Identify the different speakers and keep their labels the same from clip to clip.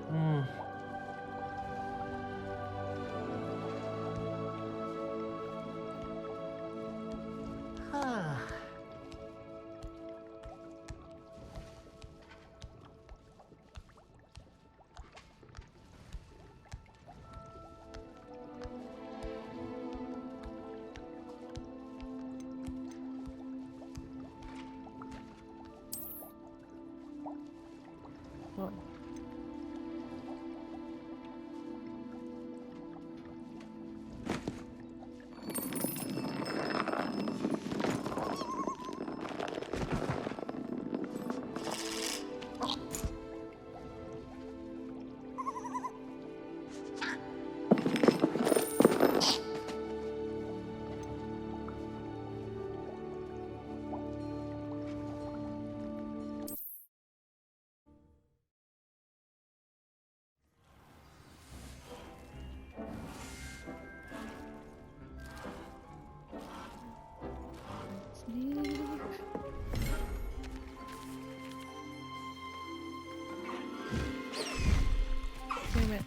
Speaker 1: Hmm. Huh.
Speaker 2: What? See? Damn it.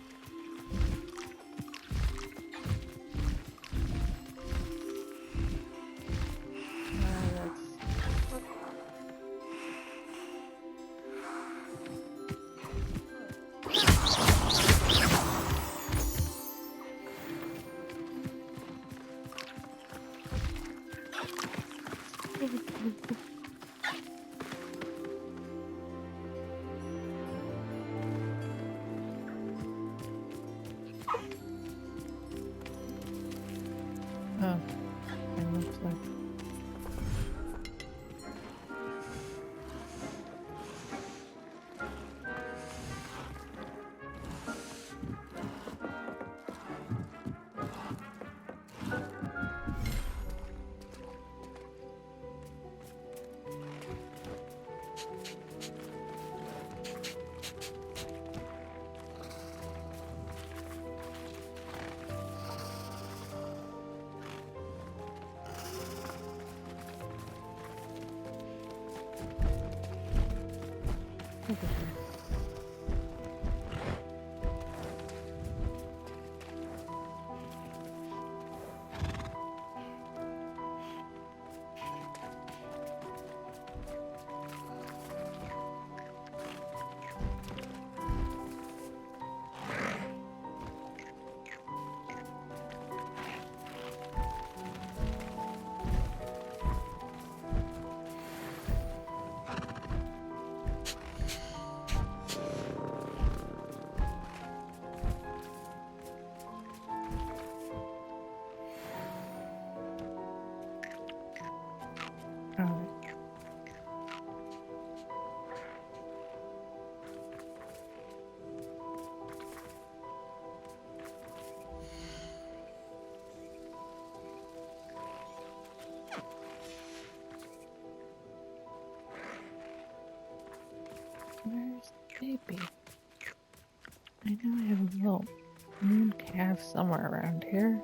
Speaker 2: Oh, it looks like. Look at her. Alright. Where's the baby? I know I have a little moon calf somewhere around here.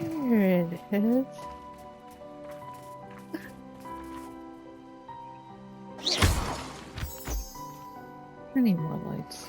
Speaker 2: There it is. I need more lights.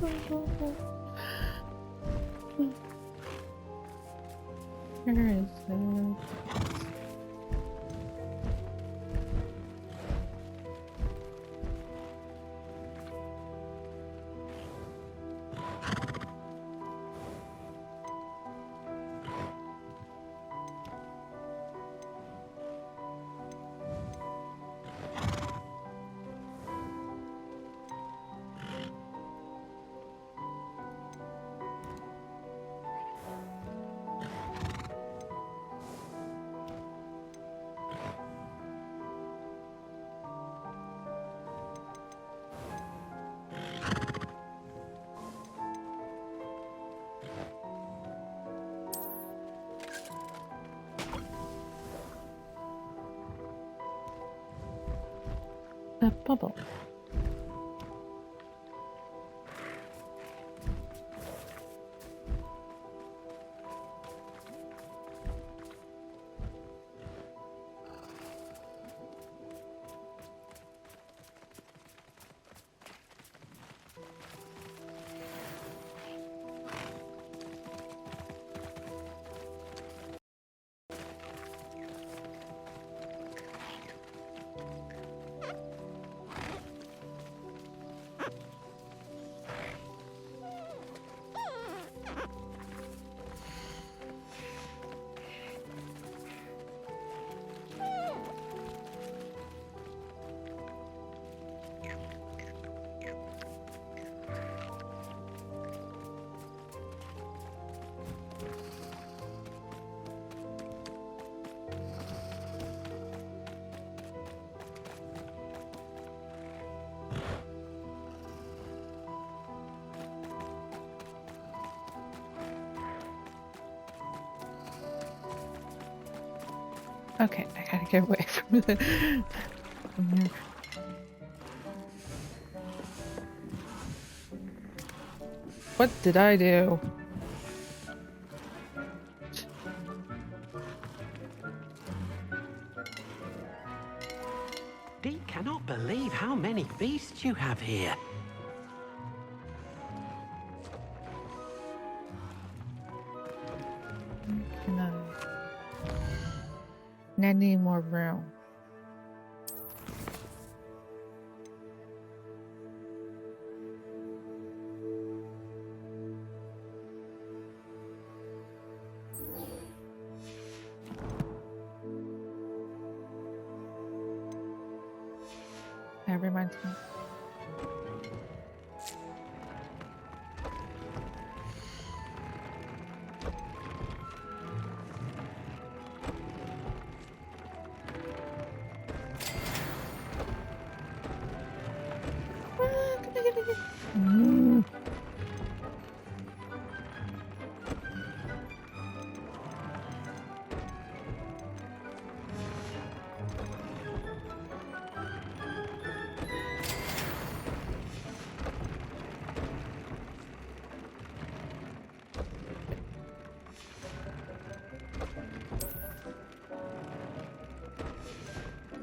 Speaker 2: Where is it? A bubble. Okay, I gotta get away from here. What did I do?
Speaker 1: Dee cannot believe how many beasts you have here.
Speaker 2: Can I? And I need more room. That reminds me.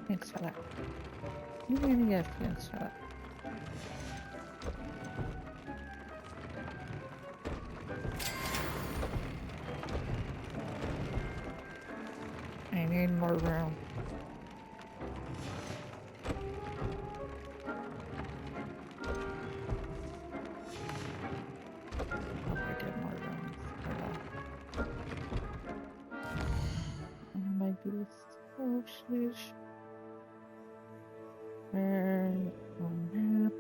Speaker 2: Thanks for that. Yes, thanks for that. I need more room. Hope I get more room. My beast. Oh, sheesh. Where map?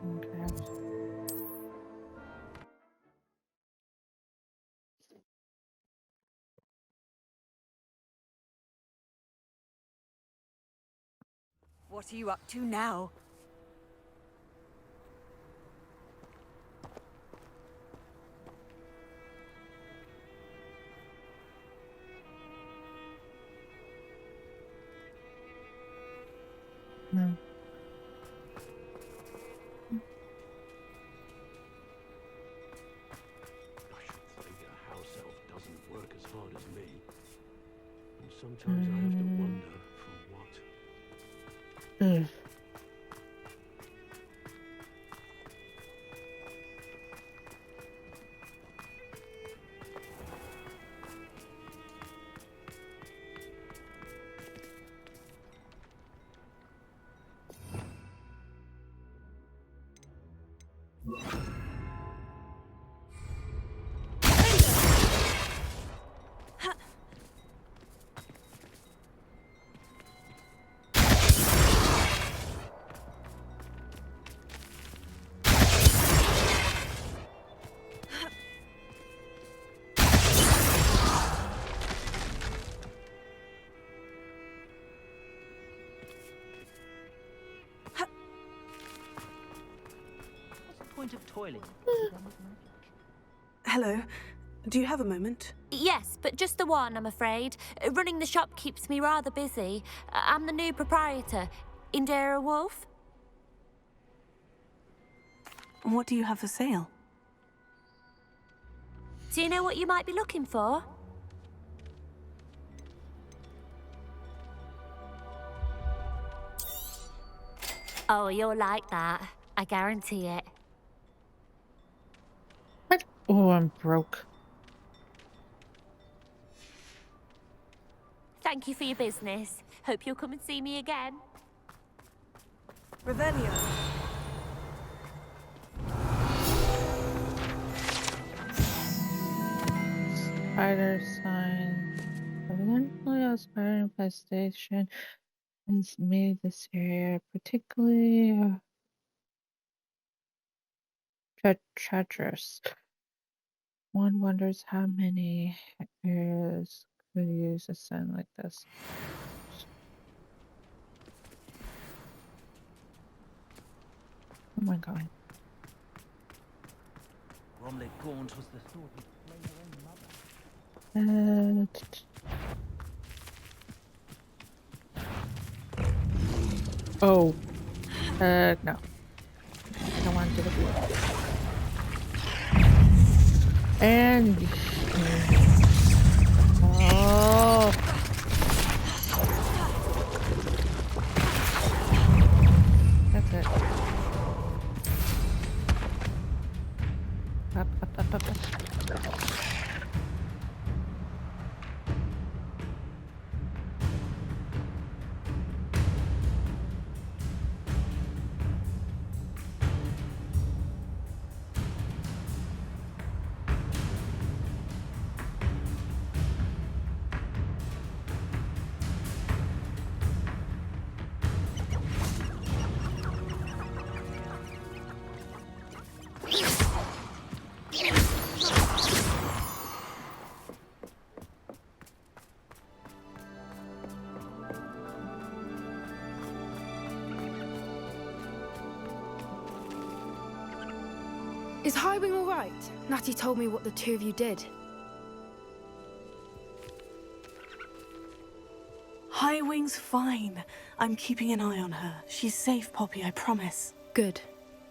Speaker 2: Okay.
Speaker 3: What are you up to now?
Speaker 2: No.
Speaker 1: I should think a house elf doesn't work as hard as me. Sometimes I have to wonder for what.
Speaker 2: Ugh.
Speaker 1: What's the point of toiling?
Speaker 4: Hello. Do you have a moment?
Speaker 5: Yes, but just the one, I'm afraid. Running the shop keeps me rather busy. I'm the new proprietor, Indira Wolf.
Speaker 4: What do you have for sale?
Speaker 5: Do you know what you might be looking for? Oh, you'll like that. I guarantee it.
Speaker 2: What? Oh, I'm broke.
Speaker 5: Thank you for your business. Hope you'll come and see me again.
Speaker 4: Revelio.
Speaker 2: Spider sign. Evidently, a spider infestation has made this area particularly treacherous. One wonders how many areas could use a sign like this. Oh my god.
Speaker 1: Bromley Gaunt was the thought he'd slay her own mother.
Speaker 2: Oh. No. I don't want to do it. And... Oh. That's it. Up.
Speaker 6: Is Highwing all right? Natty told me what the two of you did.
Speaker 4: Highwing's fine. I'm keeping an eye on her. She's safe, Poppy, I promise.
Speaker 6: Good.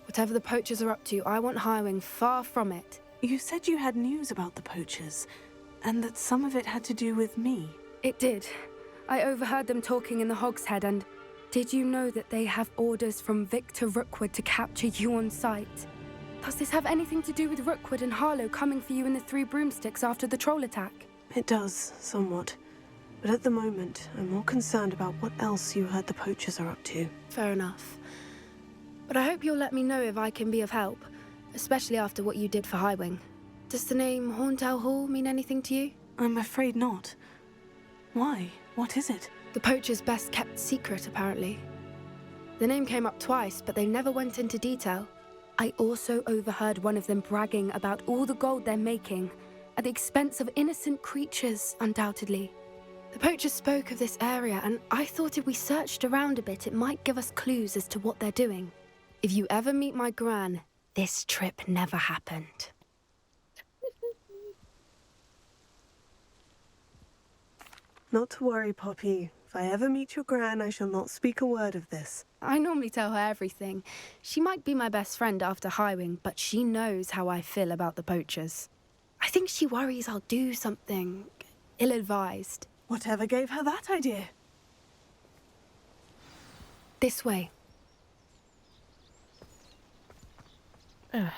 Speaker 6: Whatever the poachers are up to, I want Highwing far from it.
Speaker 4: You said you had news about the poachers, and that some of it had to do with me.
Speaker 6: It did. I overheard them talking in the Hogshead, and did you know that they have orders from Victor Rookwood to capture you on sight? Does this have anything to do with Rookwood and Harlow coming for you in the Three Broomsticks after the troll attack?
Speaker 4: It does, somewhat. But at the moment, I'm more concerned about what else you heard the poachers are up to.
Speaker 6: Fair enough. But I hope you'll let me know if I can be of help, especially after what you did for Highwing. Does the name Horntail Hall mean anything to you?
Speaker 4: I'm afraid not. Why? What is it?
Speaker 6: The poachers' best kept secret, apparently. The name came up twice, but they never went into detail. I also overheard one of them bragging about all the gold they're making, at the expense of innocent creatures, undoubtedly. The poachers spoke of this area, and I thought if we searched around a bit, it might give us clues as to what they're doing. If you ever meet my gran, this trip never happened.
Speaker 4: Not to worry, Poppy. If I ever meet your gran, I shall not speak a word of this.
Speaker 6: I normally tell her everything. She might be my best friend after Highwing, but she knows how I feel about the poachers. I think she worries I'll do something ill-advised.
Speaker 4: Whatever gave her that idea?
Speaker 6: This way.
Speaker 2: Ugh.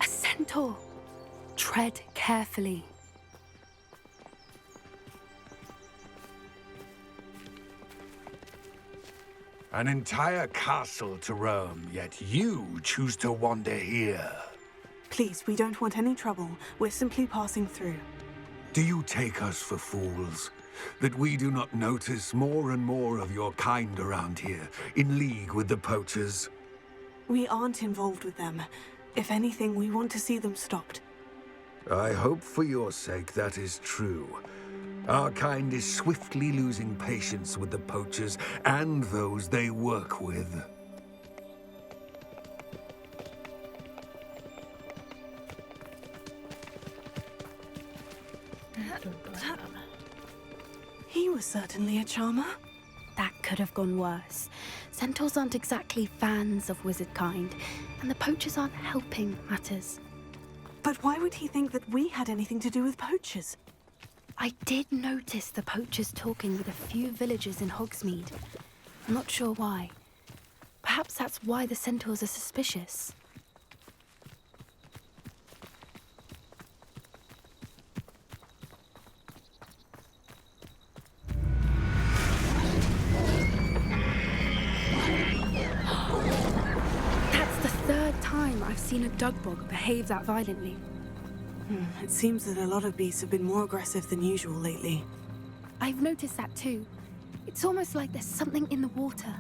Speaker 6: A centaur. Tread carefully.
Speaker 7: An entire castle to roam, yet you choose to wander here.
Speaker 4: Please, we don't want any trouble. We're simply passing through.
Speaker 7: Do you take us for fools? That we do not notice more and more of your kind around here, in league with the poachers?
Speaker 4: We aren't involved with them. If anything, we want to see them stopped.
Speaker 7: I hope for your sake that is true. Our kind is swiftly losing patience with the poachers and those they work with.
Speaker 4: He was certainly a charmer.
Speaker 6: That could have gone worse. Centaurs aren't exactly fans of wizard kind, and the poachers aren't helping matters.
Speaker 4: But why would he think that we had anything to do with poachers?
Speaker 6: I did notice the poachers talking with a few villagers in Hogsmeade. I'm not sure why. Perhaps that's why the centaurs are suspicious. That's the third time I've seen a dugbog behave that violently.
Speaker 4: It seems that a lot of beasts have been more aggressive than usual lately.
Speaker 6: I've noticed that too. It's almost like there's something in the water.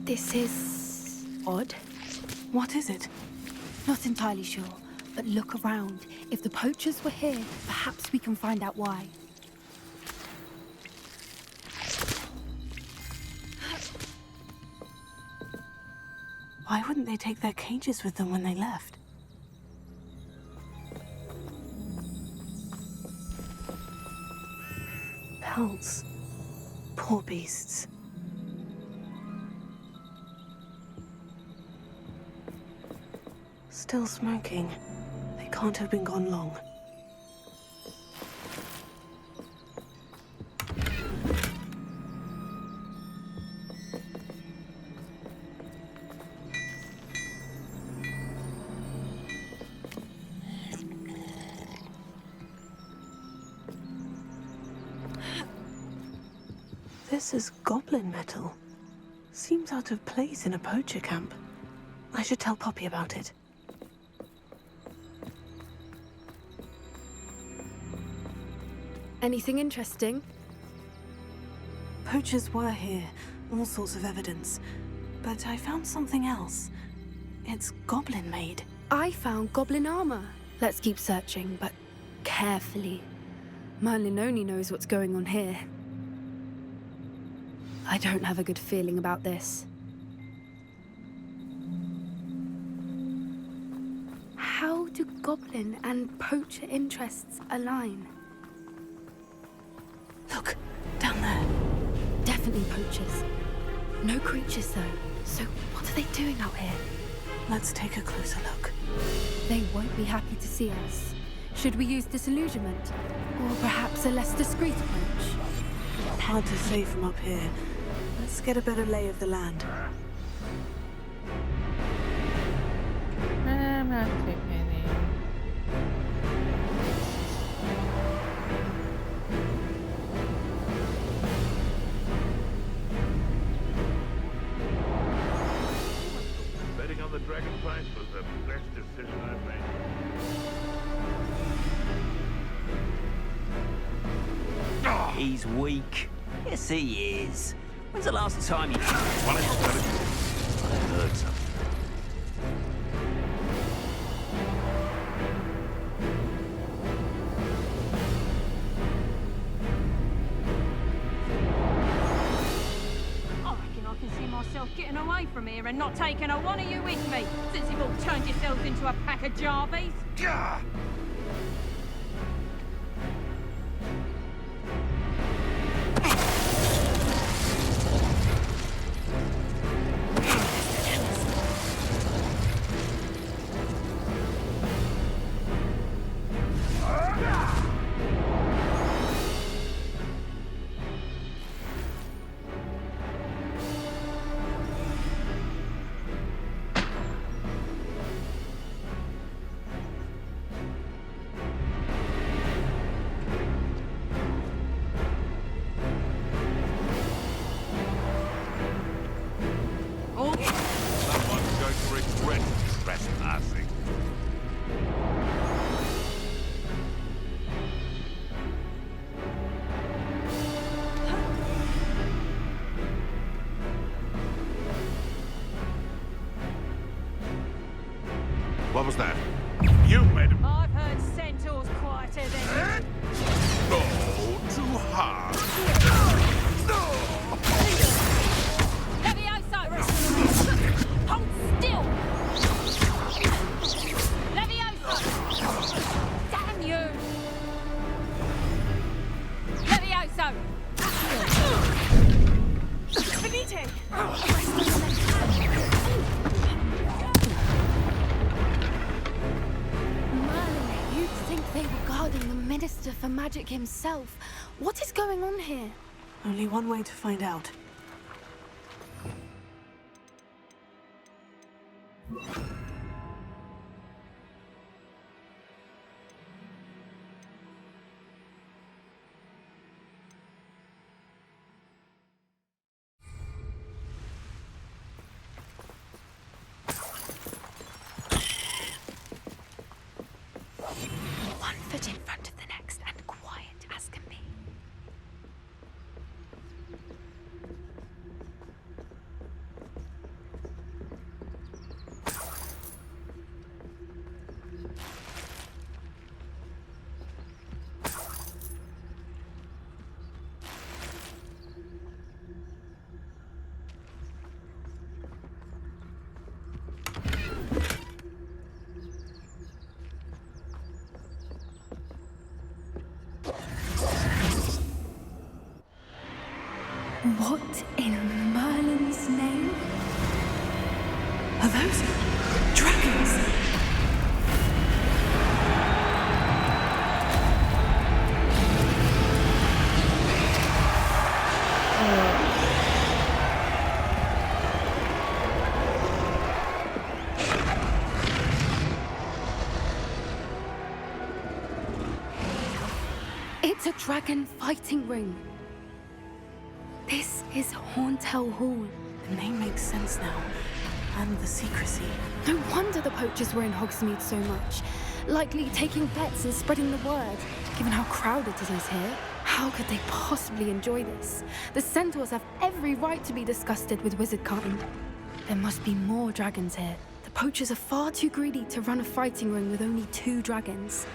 Speaker 6: This is odd.
Speaker 4: What is it?
Speaker 6: Not entirely sure, but look around. If the poachers were here, perhaps we can find out why.
Speaker 4: Why wouldn't they take their cages with them when they left? Pelts. Poor beasts. Still smoking. They can't have been gone long. This is goblin metal. Seems out of place in a poacher camp. I should tell Poppy about it.
Speaker 6: Anything interesting?
Speaker 4: Poachers were here, all sorts of evidence. But I found something else. It's goblin made.
Speaker 6: I found goblin armor. Let's keep searching, but carefully. Merlin only knows what's going on here. I don't have a good feeling about this. How do goblin and poacher interests align?
Speaker 4: Look, down there.
Speaker 6: Definitely poachers. No creatures though. So what are they doing out here?
Speaker 4: Let's take a closer look.
Speaker 6: They won't be happy to see us. Should we use disillusionment? Or perhaps a less discreet approach?
Speaker 4: Hard to say from up here. Let's get a better lay of the land.
Speaker 2: I'm not taking any.
Speaker 8: Betting on the dragon price was the best decision I've made.
Speaker 1: He's weak. Yes, he is. When's the last time you...
Speaker 8: Well, it's better.
Speaker 1: I heard something.
Speaker 9: away from here and not taken a one of you with me, since you've all turned yourselves into a pack of Jarvies?
Speaker 7: Gah!
Speaker 8: Someone's going to regret trespassing. What was that? You made him.
Speaker 9: I've heard centaurs quieter than
Speaker 8: No, too hard.
Speaker 9: Levioso! Hold still! Levioso! Damn you! Levioso!
Speaker 6: Merlin, you'd think they were guarding the Minister for Magic himself. What is going on here?
Speaker 4: Only one way to find out.
Speaker 6: One foot in front of the next and quiet as can be. What in Merlin's name?
Speaker 4: Are those dragons?
Speaker 6: It's a dragon fighting ring. This is Hauntel Hall.
Speaker 4: The name makes sense now. And the secrecy.
Speaker 6: No wonder the poachers were in Hogsmeade so much. Likely taking bets and spreading the word, given how crowded it is here. How could they possibly enjoy this? The centaurs have every right to be disgusted with wizard kind. There must be more dragons here. The poachers are far too greedy to run a fighting ring with only 2 dragons.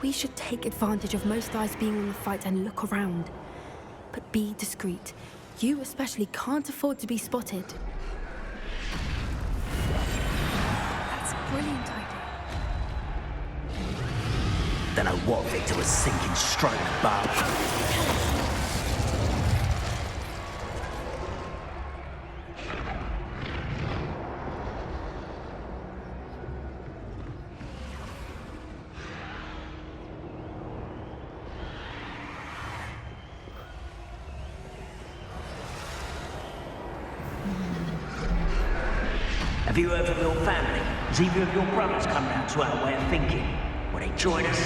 Speaker 6: We should take advantage of most eyes being on the fight and look around. But be discreet. You especially can't afford to be spotted. That's a brilliant idea.
Speaker 1: Don't know what Victor was thinking, stroke, but... Have you heard from your family? Has either of your brothers come round to our way of thinking? Will they join us?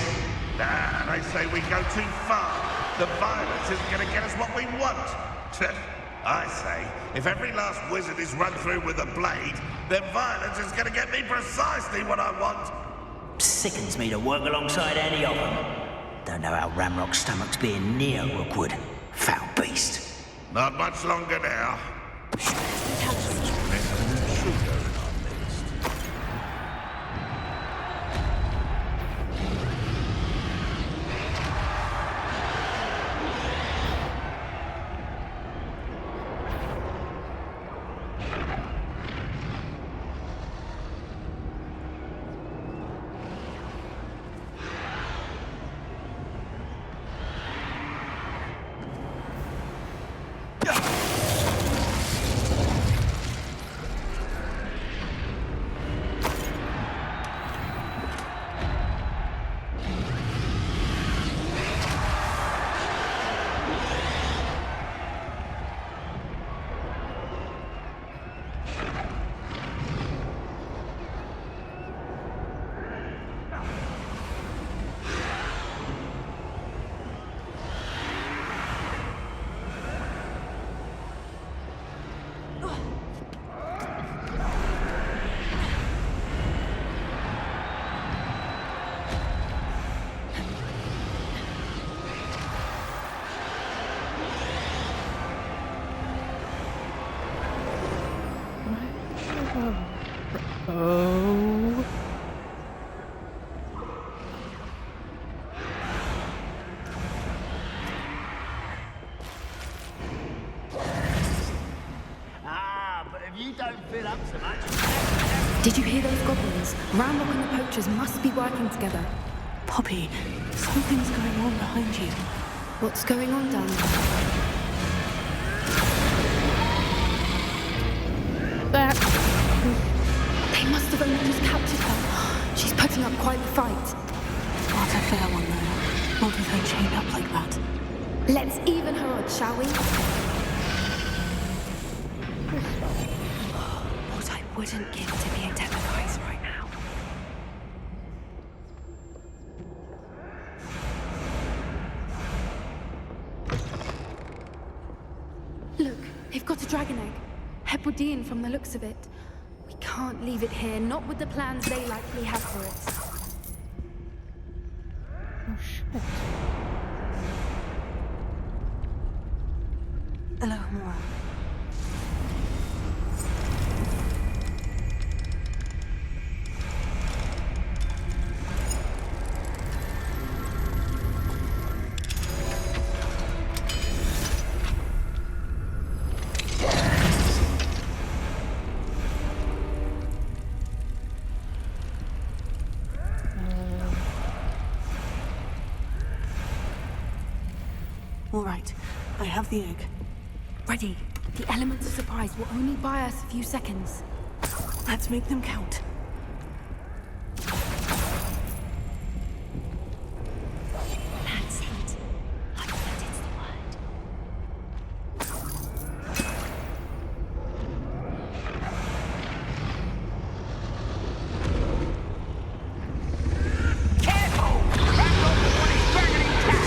Speaker 8: Nah, they say we go too far. The violence isn't going to get us what we want. I say, if every last wizard is run through with a blade, then violence is going to get me precisely what I want.
Speaker 1: Sickens me to work alongside any of them. Don't know how Ramrock's stomach's being near Rookwood. Foul beast.
Speaker 8: Not much longer now.
Speaker 2: Oh.
Speaker 1: But if you don't fill up so much...
Speaker 6: Did you hear those goblins? Ramrock and the poachers must be working together.
Speaker 4: Poppy, something's going on behind you.
Speaker 6: What's going on down there?
Speaker 2: That.
Speaker 6: They must have only just captured her. She's putting up quite the fight.
Speaker 4: Not a fair one, though. Not with her chained up like that.
Speaker 6: Let's even her odds, shall we?
Speaker 4: What I wouldn't give to be in Deborah's eyes right now.
Speaker 6: Look, they've got a dragon egg. Hebridean from the looks of it. We can't leave it here, not with the plans they likely have for it.
Speaker 2: Oh shit.
Speaker 4: Hello, Mora. All right, I have the egg.
Speaker 6: Ready. The elements of surprise will only buy us a few seconds.
Speaker 4: Let's make them count.
Speaker 5: That's it. I bet it's the word.
Speaker 1: Careful! Ramrock is on his dragon attack!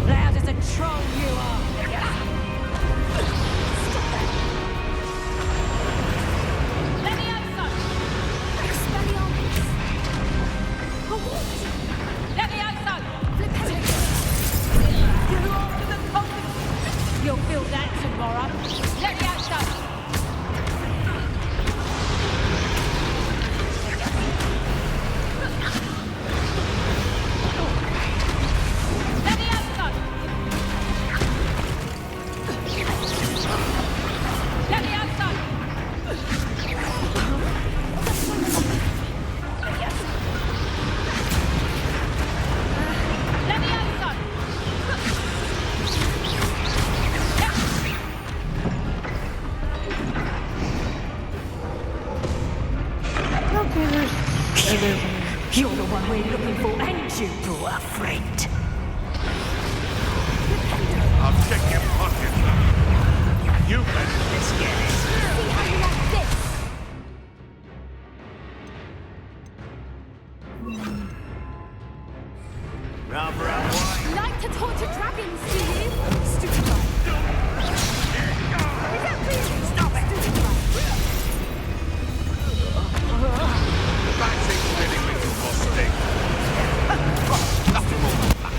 Speaker 9: Loud as a troll you are! Levioso!
Speaker 6: Expelliarmus!
Speaker 9: Levioso! You after the coffin! You'll feel that tomorrow. Levioso! Levioso! Levioso! Levioso!
Speaker 2: Okay, there's
Speaker 1: You're the one we're looking for, and you brought a friend.
Speaker 8: I'll check your pockets. You better.
Speaker 1: Let's get it.
Speaker 6: See how you like this!
Speaker 1: Rather unwise.
Speaker 6: Like to torture dragons, do you? Stupid guy.
Speaker 1: Stop it!
Speaker 8: That's it, spinning with your boss thing. Nothing more than that.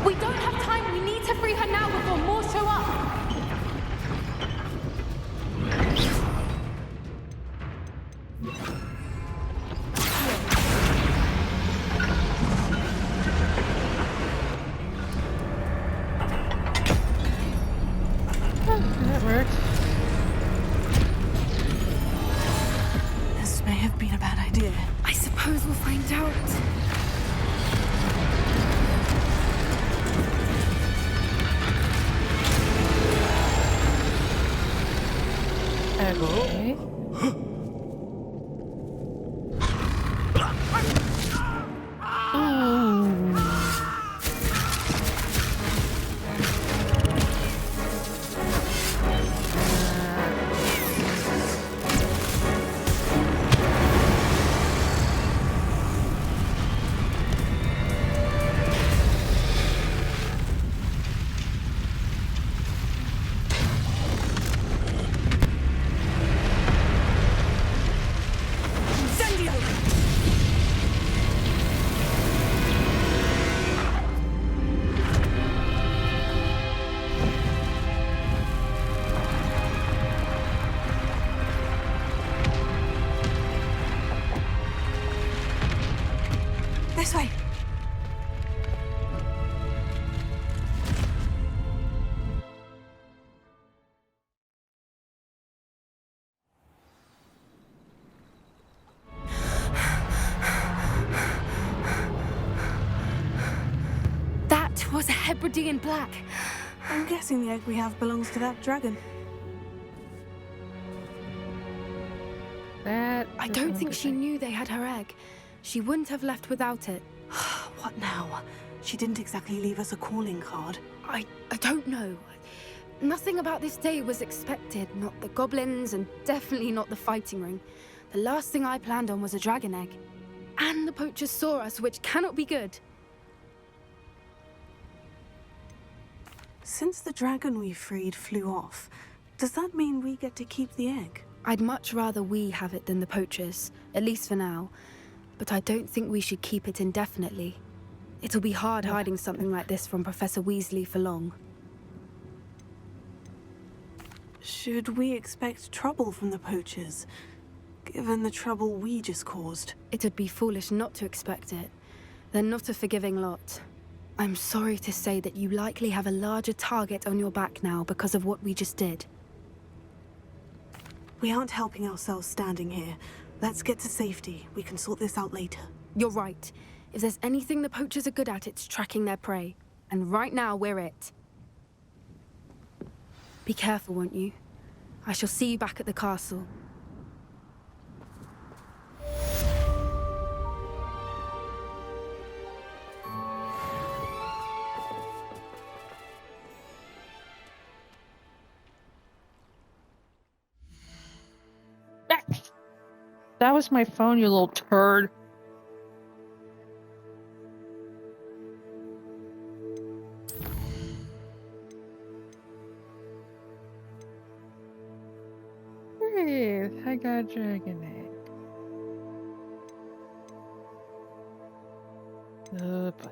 Speaker 6: We don't have time. We need to free her now before more show up.
Speaker 2: That works.
Speaker 4: This may have been a bad idea.
Speaker 6: I suppose we'll find out.
Speaker 2: Okay.
Speaker 4: This way.
Speaker 6: That was a Hebridean black.
Speaker 4: I'm guessing the egg we have belongs to that dragon.
Speaker 2: That.
Speaker 6: I don't think she knew they had her egg. She wouldn't have left without it.
Speaker 4: What now? She didn't exactly leave us a calling card.
Speaker 6: I don't know. Nothing about this day was expected. Not the goblins, and definitely not the fighting ring. The last thing I planned on was a dragon egg. And the poachers saw us, which cannot be good.
Speaker 4: Since the dragon we freed flew off, does that mean we get to keep the egg?
Speaker 6: I'd much rather we have it than the poachers, at least for now. But I don't think we should keep it indefinitely. It'll be hard hiding something like this from Professor Weasley for long.
Speaker 4: Should we expect trouble from the poachers, given the trouble we just caused?
Speaker 6: It'd be foolish not to expect it. They're not a forgiving lot. I'm sorry to say that you likely have a larger target on your back now because of what we just did.
Speaker 4: We aren't helping ourselves standing here. Let's get to safety. We can sort this out later.
Speaker 6: You're right. If there's anything the poachers are good at, it's tracking their prey. And right now, we're it. Be careful, won't you? I shall see you back at the castle.
Speaker 2: That was my phone, you little turd. Hey, I got a dragon egg. Oh boy.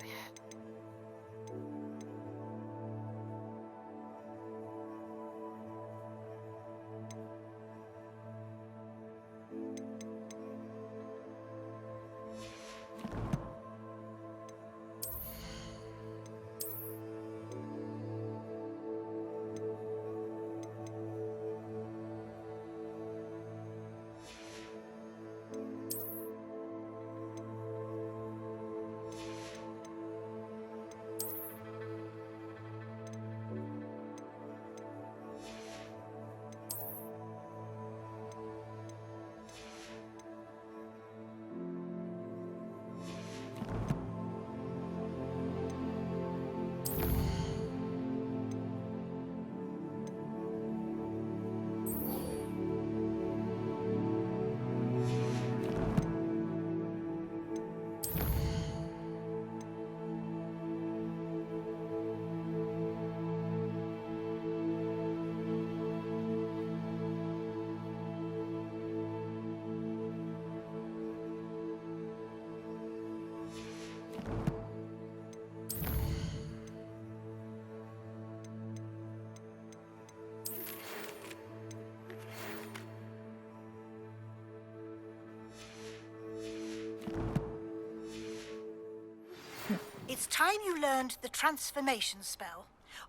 Speaker 10: It's time you learned the transformation spell.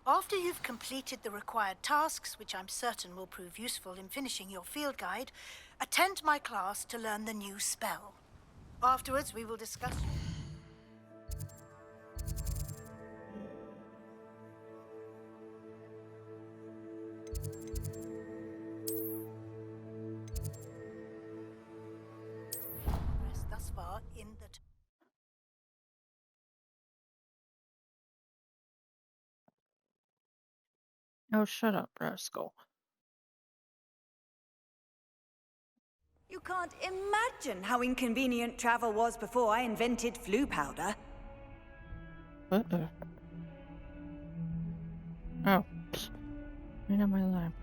Speaker 10: After you've completed the required tasks, which I'm certain will prove useful in finishing your field guide, attend my class to learn the new spell. Afterwards, we will discuss... thus far in the...
Speaker 2: Oh, shut up, rascal.
Speaker 3: You can't imagine how inconvenient travel was before I invented flu powder.
Speaker 2: Uh-oh. Oh. Right on my lap.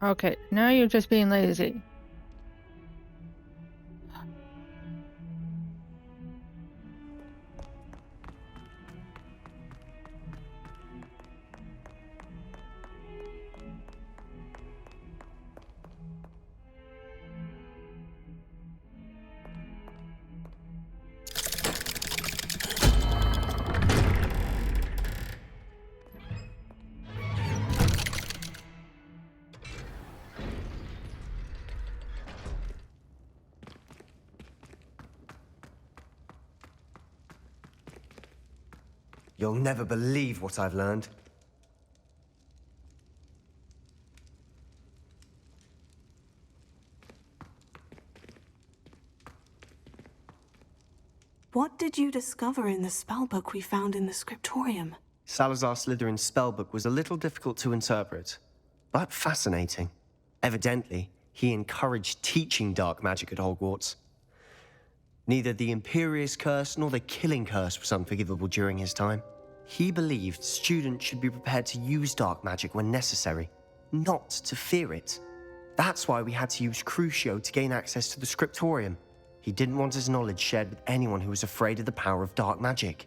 Speaker 2: Okay, now you're just being lazy.
Speaker 11: You'll never believe what I've learned.
Speaker 4: What did you discover in the spellbook we found in the scriptorium?
Speaker 11: Salazar Slytherin's spellbook was a little difficult to interpret, but fascinating. Evidently, he encouraged teaching dark magic at Hogwarts. Neither the Imperious Curse nor the Killing Curse was unforgivable during his time. He believed students should be prepared to use dark magic when necessary, not to fear it. That's why we had to use Crucio to gain access to the scriptorium. He didn't want his knowledge shared with anyone who was afraid of the power of dark magic.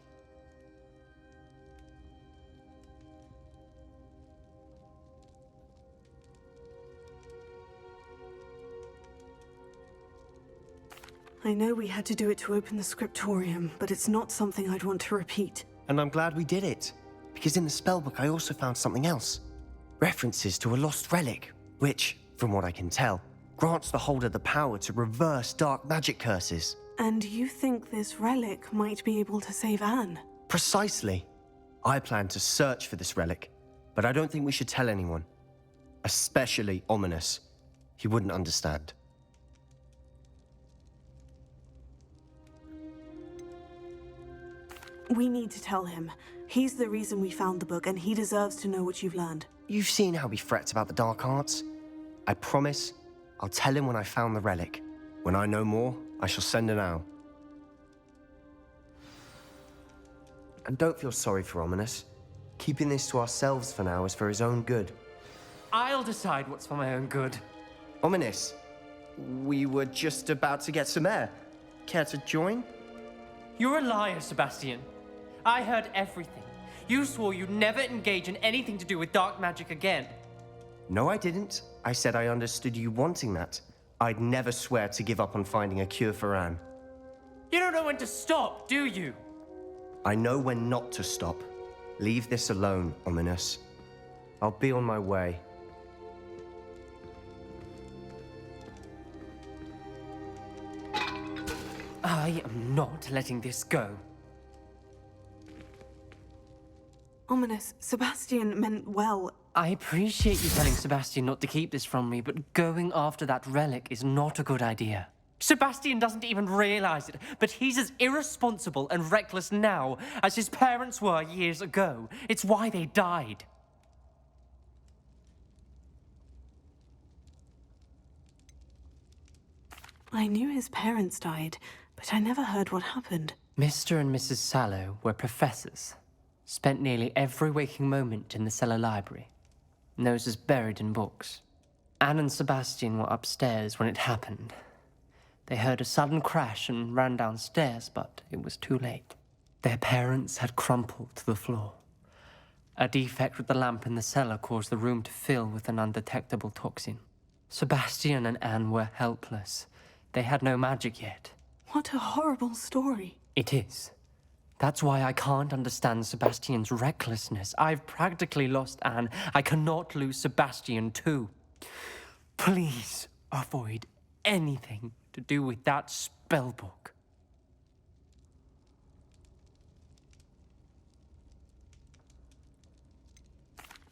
Speaker 4: I know we had to do it to open the scriptorium, but it's not something I'd want to repeat.
Speaker 11: And I'm glad we did it, because in the spellbook I also found something else. References to a lost relic, which, from what I can tell, grants the holder the power to reverse dark magic curses.
Speaker 4: And you think this relic might be able to save Anne?
Speaker 11: Precisely. I plan to search for this relic, but I don't think we should tell anyone. Especially Ominous. He wouldn't understand.
Speaker 4: We need to tell him. He's the reason we found the book, and he deserves to know what you've learned.
Speaker 11: You've seen how he frets about the dark arts. I promise I'll tell him when I found the relic. When I know more, I shall send an owl. And don't feel sorry for Ominous. Keeping this to ourselves for now is for his own good.
Speaker 12: I'll decide what's for my own good.
Speaker 11: Ominous, we were just about to get some air. Care to join?
Speaker 12: You're a liar, Sebastian. I heard everything. You swore you'd never engage in anything to do with dark magic again.
Speaker 11: No, I didn't. I said I understood you wanting that. I'd never swear to give up on finding a cure for Anne.
Speaker 12: You don't know when to stop, do you?
Speaker 11: I know when not to stop. Leave this alone, Ominous. I'll be on my way.
Speaker 12: I am not letting this go.
Speaker 4: Ominous, Sebastian meant well.
Speaker 12: I appreciate you telling Sebastian not to keep this from me, but going after that relic is not a good idea. Sebastian doesn't even realize it, but he's as irresponsible and reckless now as his parents were years ago. It's why they died.
Speaker 4: I knew his parents died, but I never heard what happened.
Speaker 12: Mr. and Mrs. Sallow were professors. Spent nearly every waking moment in the cellar library. Noses buried in books. Anne and Sebastian were upstairs when it happened. They heard a sudden crash and ran downstairs, but it was too late. Their parents had crumpled to the floor. A defect with the lamp in the cellar caused the room to fill with an undetectable toxin. Sebastian and Anne were helpless. They had no magic yet.
Speaker 4: What a horrible story.
Speaker 12: It is. That's why I can't understand Sebastian's recklessness. I've practically lost Anne. I cannot lose Sebastian too. Please avoid anything to do with that spellbook.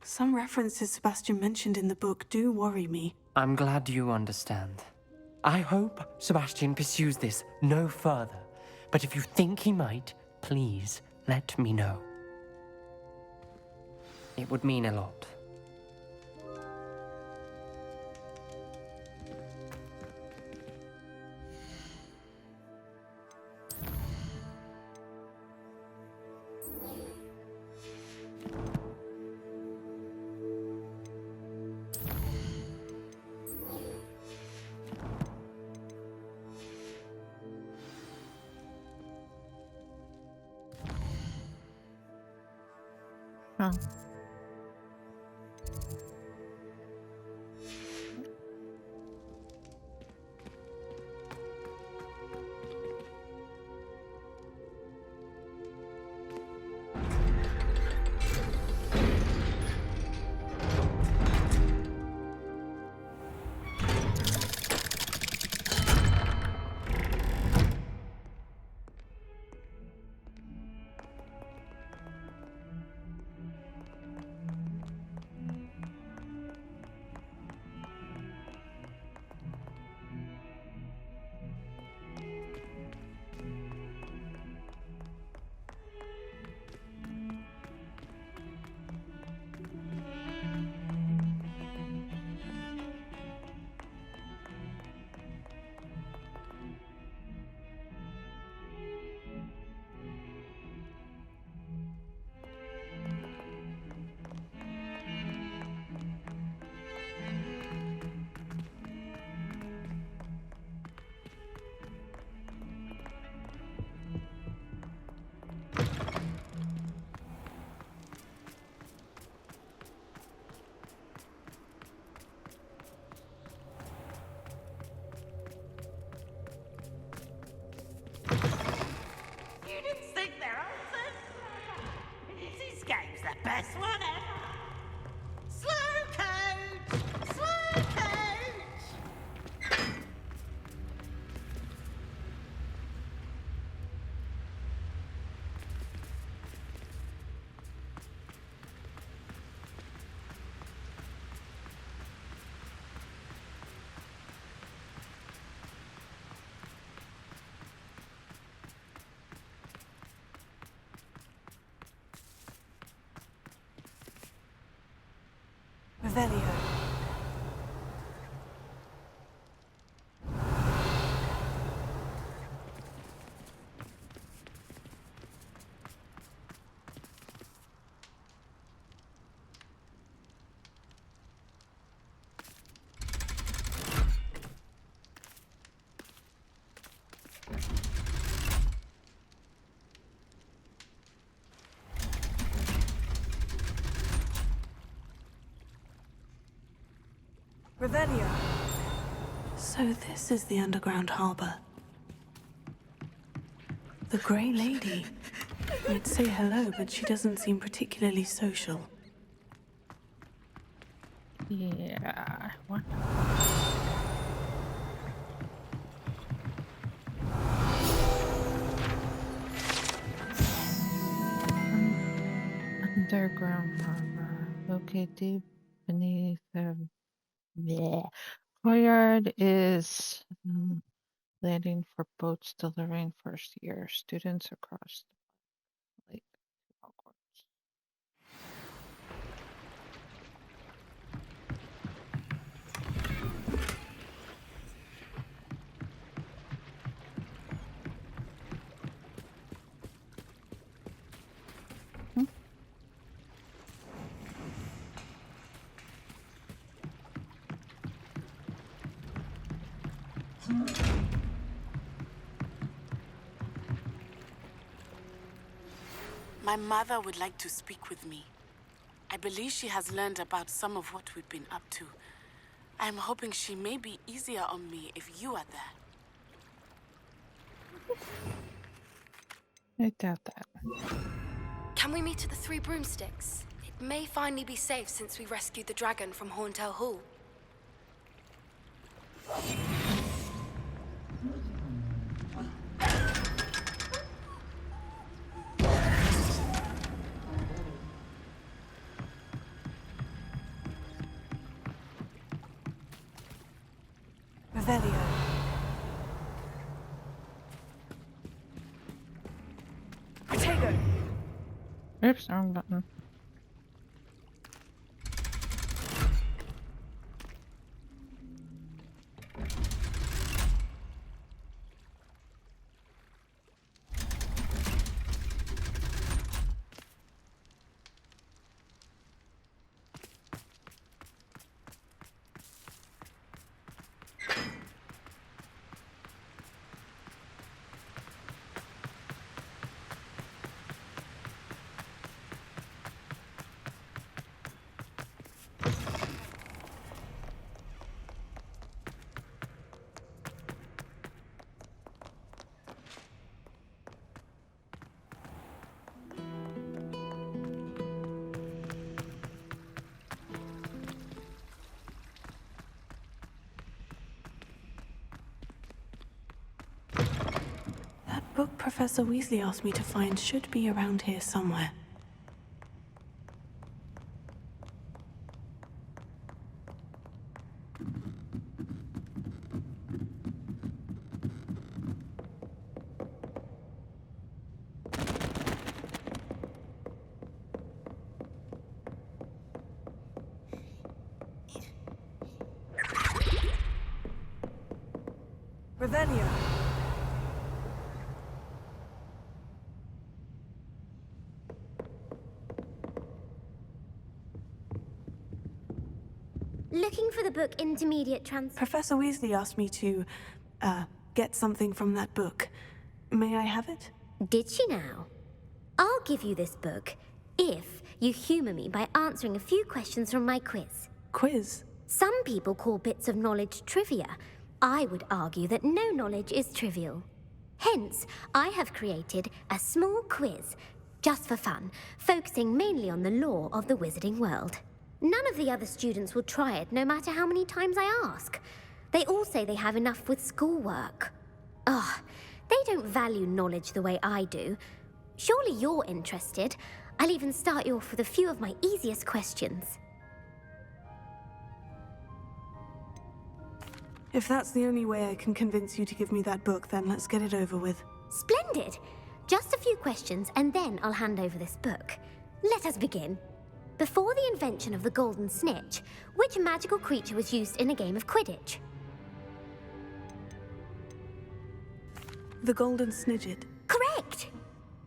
Speaker 4: Some references Sebastian mentioned in the book do worry me.
Speaker 12: I'm glad you understand. I hope Sebastian pursues this no further. But if you think he might, please let me know. It would mean a lot.
Speaker 2: Oh.
Speaker 1: Best one ever! Slow coach! Slow coach!
Speaker 4: Revelio. Revelio. So this is the underground harbor. The Grey Lady. I'd say hello, but she doesn't seem particularly social.
Speaker 2: Yeah. What? Underground harbor located beneath the courtyard is landing for boats delivering first year students across the lake to Hogwarts.
Speaker 13: My mother would like to speak with me. I believe she has learned about some of what we've been up to. I'm hoping she may be easier on me if you are there.
Speaker 2: I doubt that.
Speaker 6: Can we meet at the Three Broomsticks? It may finally be safe since we rescued the dragon from Horntail Hall.
Speaker 4: Revelio. Protego.
Speaker 2: Oops, wrong button.
Speaker 4: That book Professor Weasley asked me to find should be around here somewhere. Revelio.
Speaker 14: Looking for the book Intermediate Trans...
Speaker 4: Professor Weasley asked me to, get something from that book. May I have it?
Speaker 14: Did she now? I'll give you this book if you humour me by answering a few questions from my quiz.
Speaker 4: Quiz?
Speaker 14: Some people call bits of knowledge trivia. I would argue that no knowledge is trivial. Hence, I have created a small quiz, just for fun, focusing mainly on the lore of the wizarding world. None of the other students will try it, no matter how many times I ask. They all say they have enough with schoolwork. Ugh, they don't value knowledge the way I do. Surely you're interested. I'll even start you off with a few of my easiest questions.
Speaker 4: If that's the only way I can convince you to give me that book, then let's get it over with.
Speaker 14: Splendid! Just a few questions, and then I'll hand over this book. Let us begin. Before the invention of the golden snitch, which magical creature was used in a game of Quidditch?
Speaker 4: The golden snidget.
Speaker 14: Correct!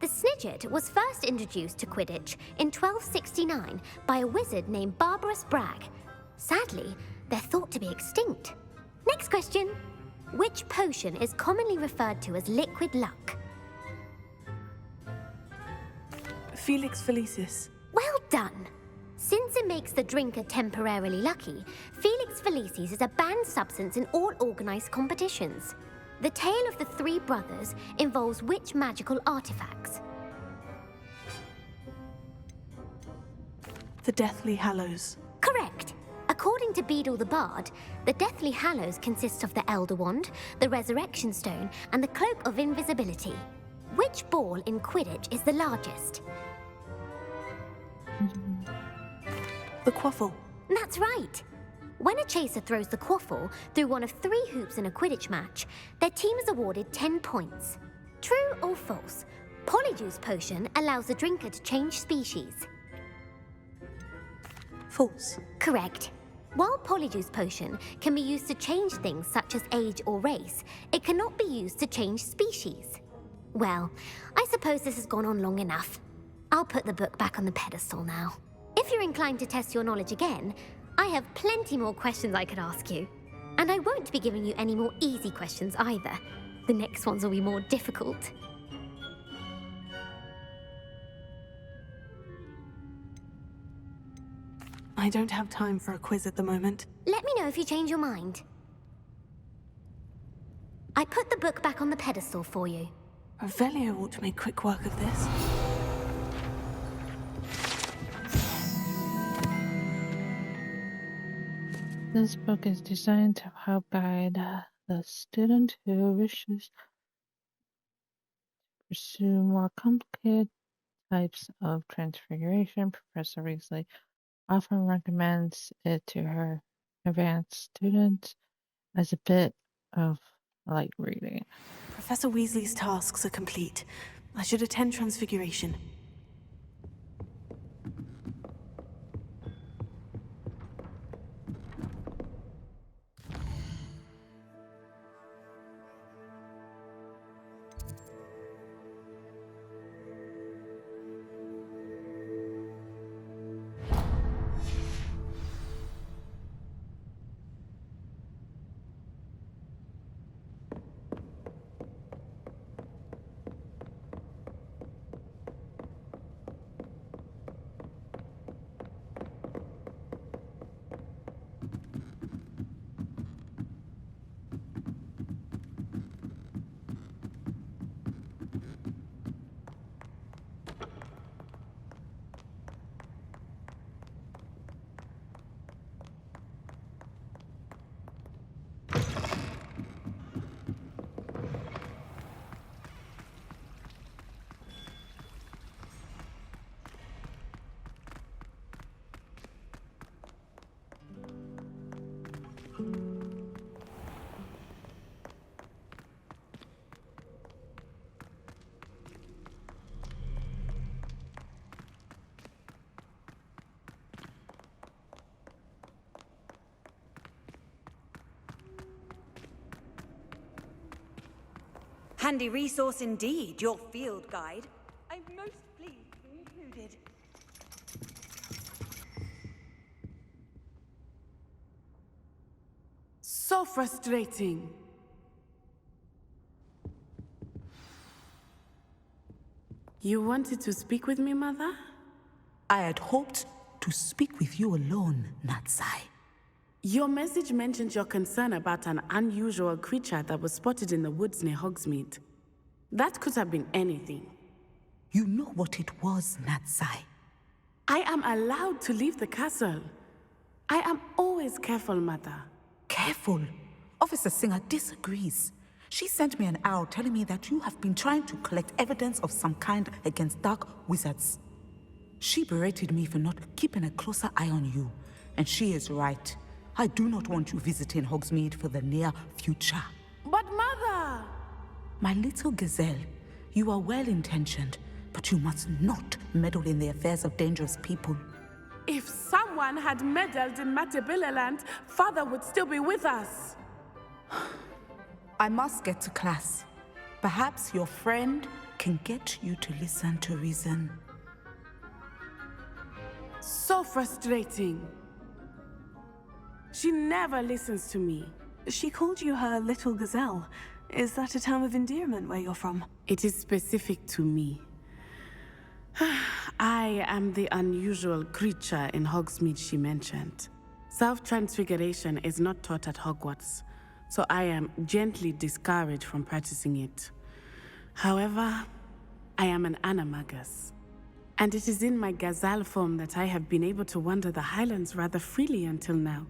Speaker 14: The snidget was first introduced to Quidditch in 1269 by a wizard named Barbarous Bragg. Sadly, they're thought to be extinct. Next question. Which potion is commonly referred to as liquid luck?
Speaker 4: Felix Felicis.
Speaker 14: Well done! Since it makes the drinker temporarily lucky, Felix Felicis is a banned substance in all organised competitions. The tale of the three brothers involves which magical artifacts?
Speaker 4: The Deathly Hallows.
Speaker 14: Correct! According to Beedle the Bard, the Deathly Hallows consists of the Elder Wand, the Resurrection Stone, and the Cloak of Invisibility. Which ball in Quidditch is the largest?
Speaker 4: The Quaffle.
Speaker 14: That's right! When a chaser throws the quaffle through one of 3 hoops in a Quidditch match, their team is awarded 10 points. True or false? Polyjuice Potion allows the drinker to change species.
Speaker 4: False.
Speaker 14: Correct. While Polyjuice Potion can be used to change things such as age or race, it cannot be used to change species. Well, I suppose this has gone on long enough. I'll put the book back on the pedestal now. If you're inclined to test your knowledge again, I have plenty more questions I could ask you. And I won't be giving you any more easy questions either. The next ones will be more difficult.
Speaker 4: I don't have time for a quiz at the moment.
Speaker 14: Let me know if you change your mind. I put the book back on the pedestal for you.
Speaker 4: Revelio ought to make quick work of this.
Speaker 2: This book is designed to help guide the student who wishes to pursue more complicated types of transfiguration. Professor Weasley often recommends it to her advanced students as a bit of light reading.
Speaker 4: Professor Weasley's tasks are complete. I should attend Transfiguration.
Speaker 3: Handy resource indeed, your field guide. I'm most pleased to be included.
Speaker 15: So frustrating. You wanted to speak with me, Mother?
Speaker 16: I had hoped to speak with you alone, Natsai.
Speaker 15: Your message mentioned your concern about an unusual creature that was spotted in the woods near Hogsmeade. That could have been anything.
Speaker 16: You know what it was, Natsai.
Speaker 15: I am allowed to leave the castle. I am always careful, Mother.
Speaker 16: Careful? Officer Singer disagrees. She sent me an owl telling me that you have been trying to collect evidence of some kind against dark wizards. She berated me for not keeping a closer eye on you, and she is right. I do not want you visiting Hogsmeade for the near future.
Speaker 15: But Mother!
Speaker 16: My little gazelle, you are well-intentioned, but you must not meddle in the affairs of dangerous people.
Speaker 15: If someone had meddled in Matabeleland, Father would still be with us.
Speaker 16: I must get to class. Perhaps your friend can get you to listen to reason.
Speaker 15: So frustrating. She never listens to me.
Speaker 4: She called you her little gazelle. Is that a term of endearment where you're from?
Speaker 15: It is specific to me. I am the unusual creature in Hogsmeade she mentioned. Self-transfiguration is not taught at Hogwarts, so I am gently discouraged from practicing it. However, I am an animagus, and it is in my gazelle form that I have been able to wander the Highlands rather freely until now,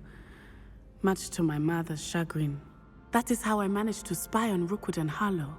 Speaker 15: much to my mother's chagrin. That is how I managed to spy on Rookwood and Harlow.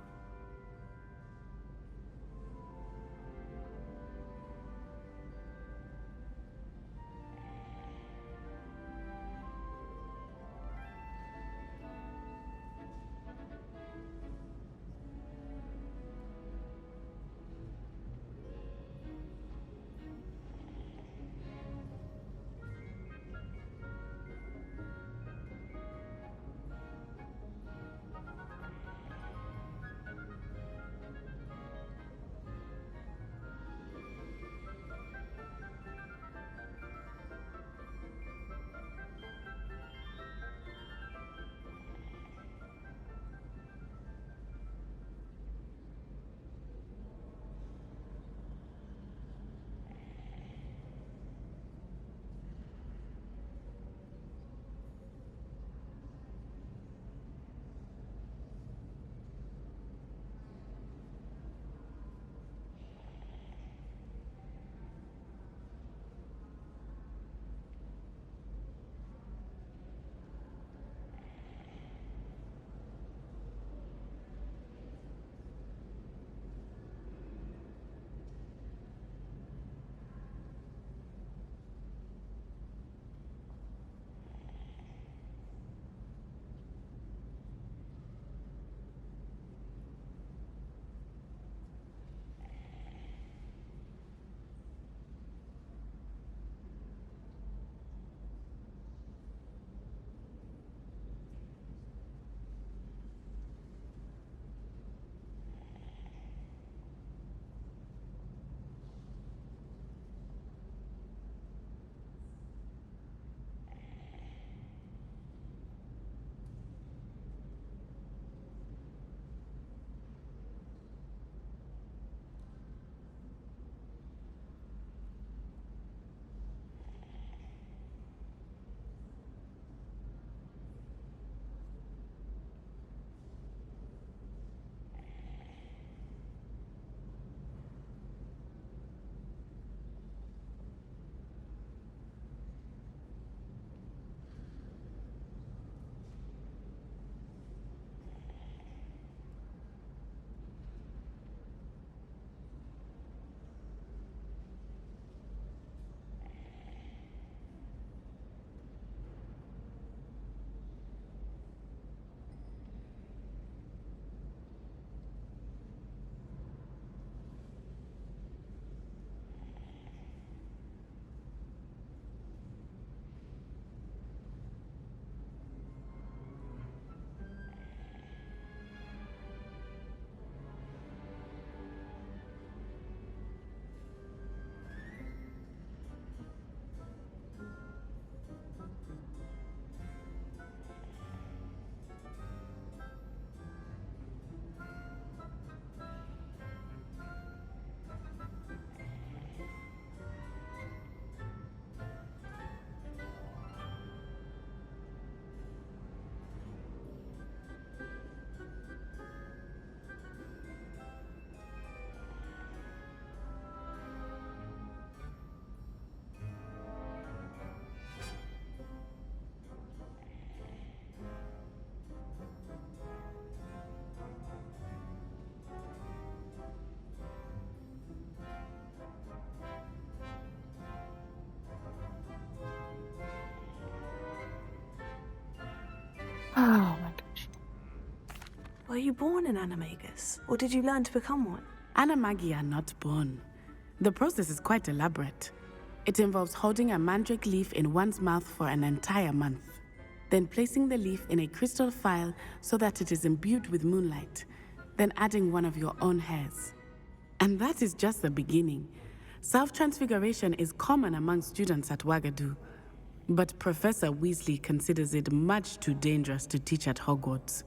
Speaker 4: Were you born an animagus, or did you learn to become one?
Speaker 15: Animagi are not born. The process is quite elaborate. It involves holding a mandrake leaf in one's mouth for an entire month, then placing the leaf in a crystal phial so that it is imbued with moonlight, then adding one of your own hairs. And that is just the beginning. Self-transfiguration is common among students at Wagadu, but Professor Weasley considers it much too dangerous to teach at Hogwarts.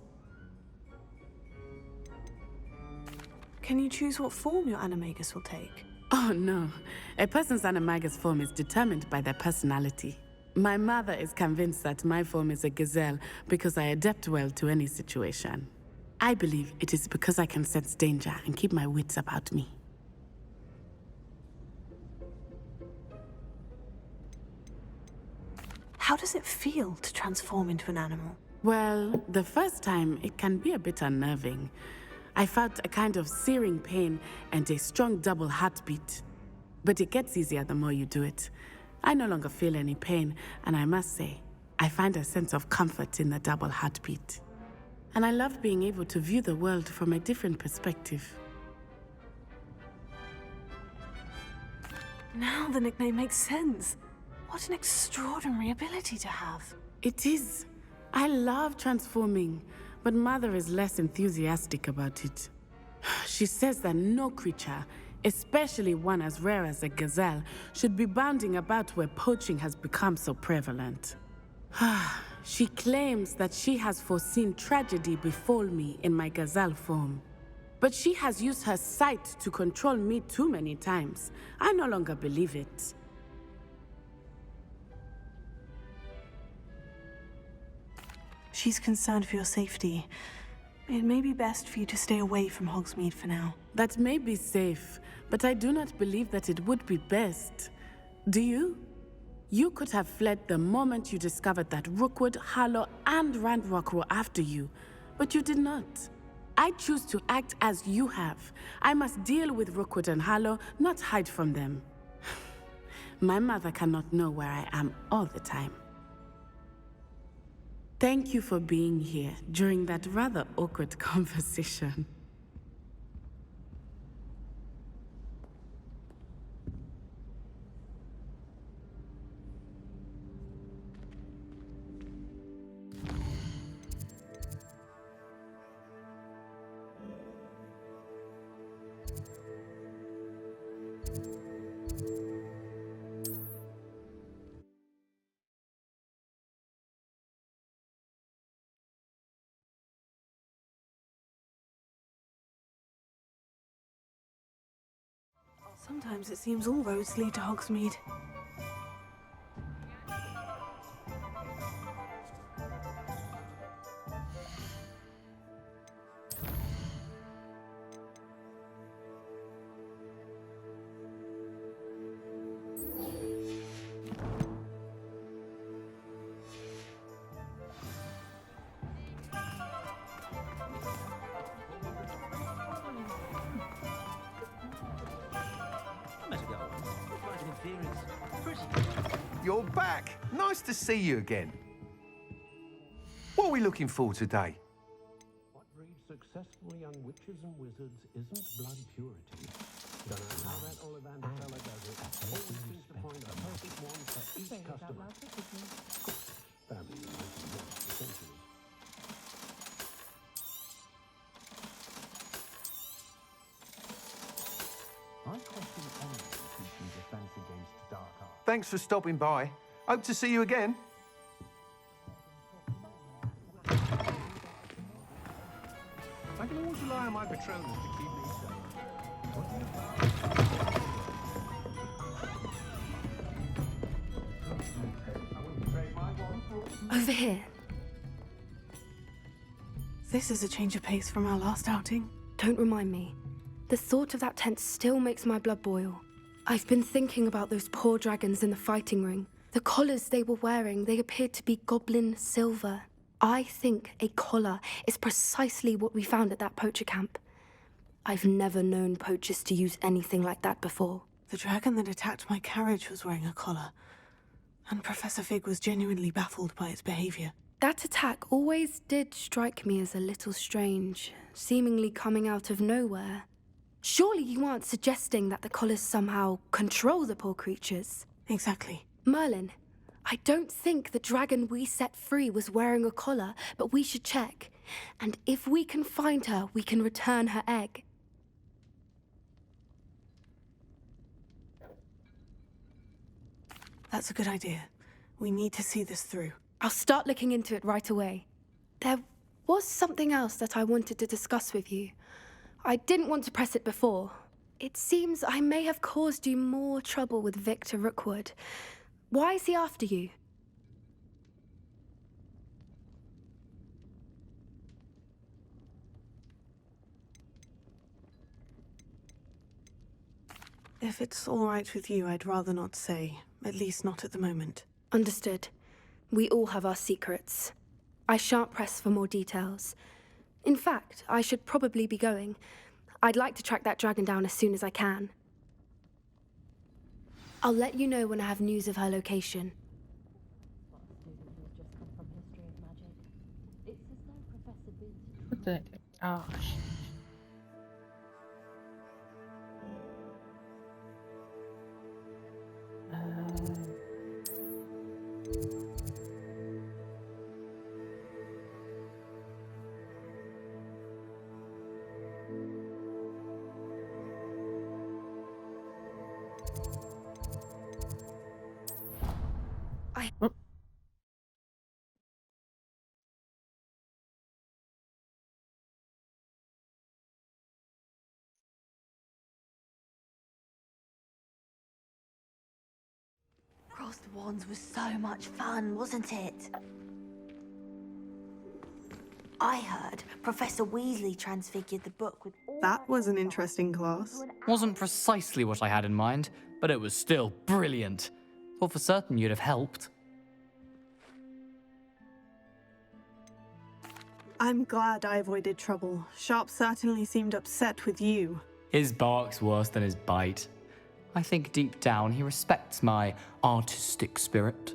Speaker 4: Can you choose what form your animagus will take?
Speaker 15: Oh no, a person's animagus form is determined by their personality. My mother is convinced that my form is a gazelle because I adapt well to any situation. I believe it is because I can sense danger and keep my wits about me.
Speaker 4: How does it feel to transform into an animal?
Speaker 15: Well, the first time it can be a bit unnerving. I felt a kind of searing pain and a strong double heartbeat. But it gets easier the more you do it. I no longer feel any pain, and I must say, I find a sense of comfort in the double heartbeat. And I love being able to view the world from a different perspective.
Speaker 4: Now the nickname makes sense. What an extraordinary ability to have.
Speaker 15: It is. I love transforming, but Mother is less enthusiastic about it. She says that no creature, especially one as rare as a gazelle, should be bounding about where poaching has become so prevalent. She claims that she has foreseen tragedy befall me in my gazelle form. But she has used her sight to control me too many times. I no longer believe it.
Speaker 4: She's concerned for your safety. It may be best for you to stay away from Hogsmeade for now.
Speaker 15: That may be safe, but I do not believe that it would be best. Do you? You could have fled the moment you discovered that Rookwood, Harlow, and Ranrock were after you, but you did not. I choose to act as you have. I must deal with Rookwood and Harlow, not hide from them. My mother cannot know where I am all the time. Thank you for being here during that rather awkward conversation.
Speaker 4: Sometimes it seems all roads lead to Hogsmeade.
Speaker 17: You're back. Nice to see you again. What are we looking for today?
Speaker 18: What breeds successful young witches and wizards isn't blood purity. Don't know how that Ollivander fella does it. Always seems to find a perfect one for each customer. Of course, family relationships for centuries. I question Emily teaching defense against dark arts.
Speaker 17: Thanks for stopping by. Hope to see you again.
Speaker 18: I can always rely on my betrothed to keep me safe.
Speaker 6: Over here.
Speaker 4: This is a change of pace from our last outing.
Speaker 6: Don't remind me. The thought of that tent still makes my blood boil. I've been thinking about those poor dragons in the fighting ring. The collars they were wearing, they appeared to be goblin silver. I think a collar is precisely what we found at that poacher camp. I've never known poachers to use anything like that before.
Speaker 4: The dragon that attacked my carriage was wearing a collar, and Professor Fig was genuinely baffled by its behavior.
Speaker 6: That attack always did strike me as a little strange, seemingly coming out of nowhere. Surely you aren't suggesting that the collars somehow control the poor creatures?
Speaker 4: Exactly.
Speaker 6: Merlin, I don't think the dragon we set free was wearing a collar, but we should check. And if we can find her, we can return her egg.
Speaker 4: That's a good idea. We need to see this through.
Speaker 6: I'll start looking into it right away. There was something else that I wanted to discuss with you. I didn't want to press it before. It seems I may have caused you more trouble with Victor Rookwood. Why is he after you?
Speaker 4: If it's all right with you, I'd rather not say. At least not at the moment.
Speaker 6: Understood. We all have our secrets. I shan't press for more details. In fact, I should probably be going. I'd like to track that dragon down as soon as I can. I'll let you know when I have news of her location.
Speaker 2: What did I do? Oh, shit.
Speaker 19: Crossed Wands was so much fun, wasn't it? I heard Professor Weasley transfigured the book with all...
Speaker 20: That was an interesting class.
Speaker 21: Wasn't precisely what I had in mind, but it was still brilliant. Thought for certain you'd have helped.
Speaker 20: I'm glad I avoided trouble. Sharp certainly seemed upset with you.
Speaker 21: His bark's worse than his bite. I think deep down he respects my artistic spirit.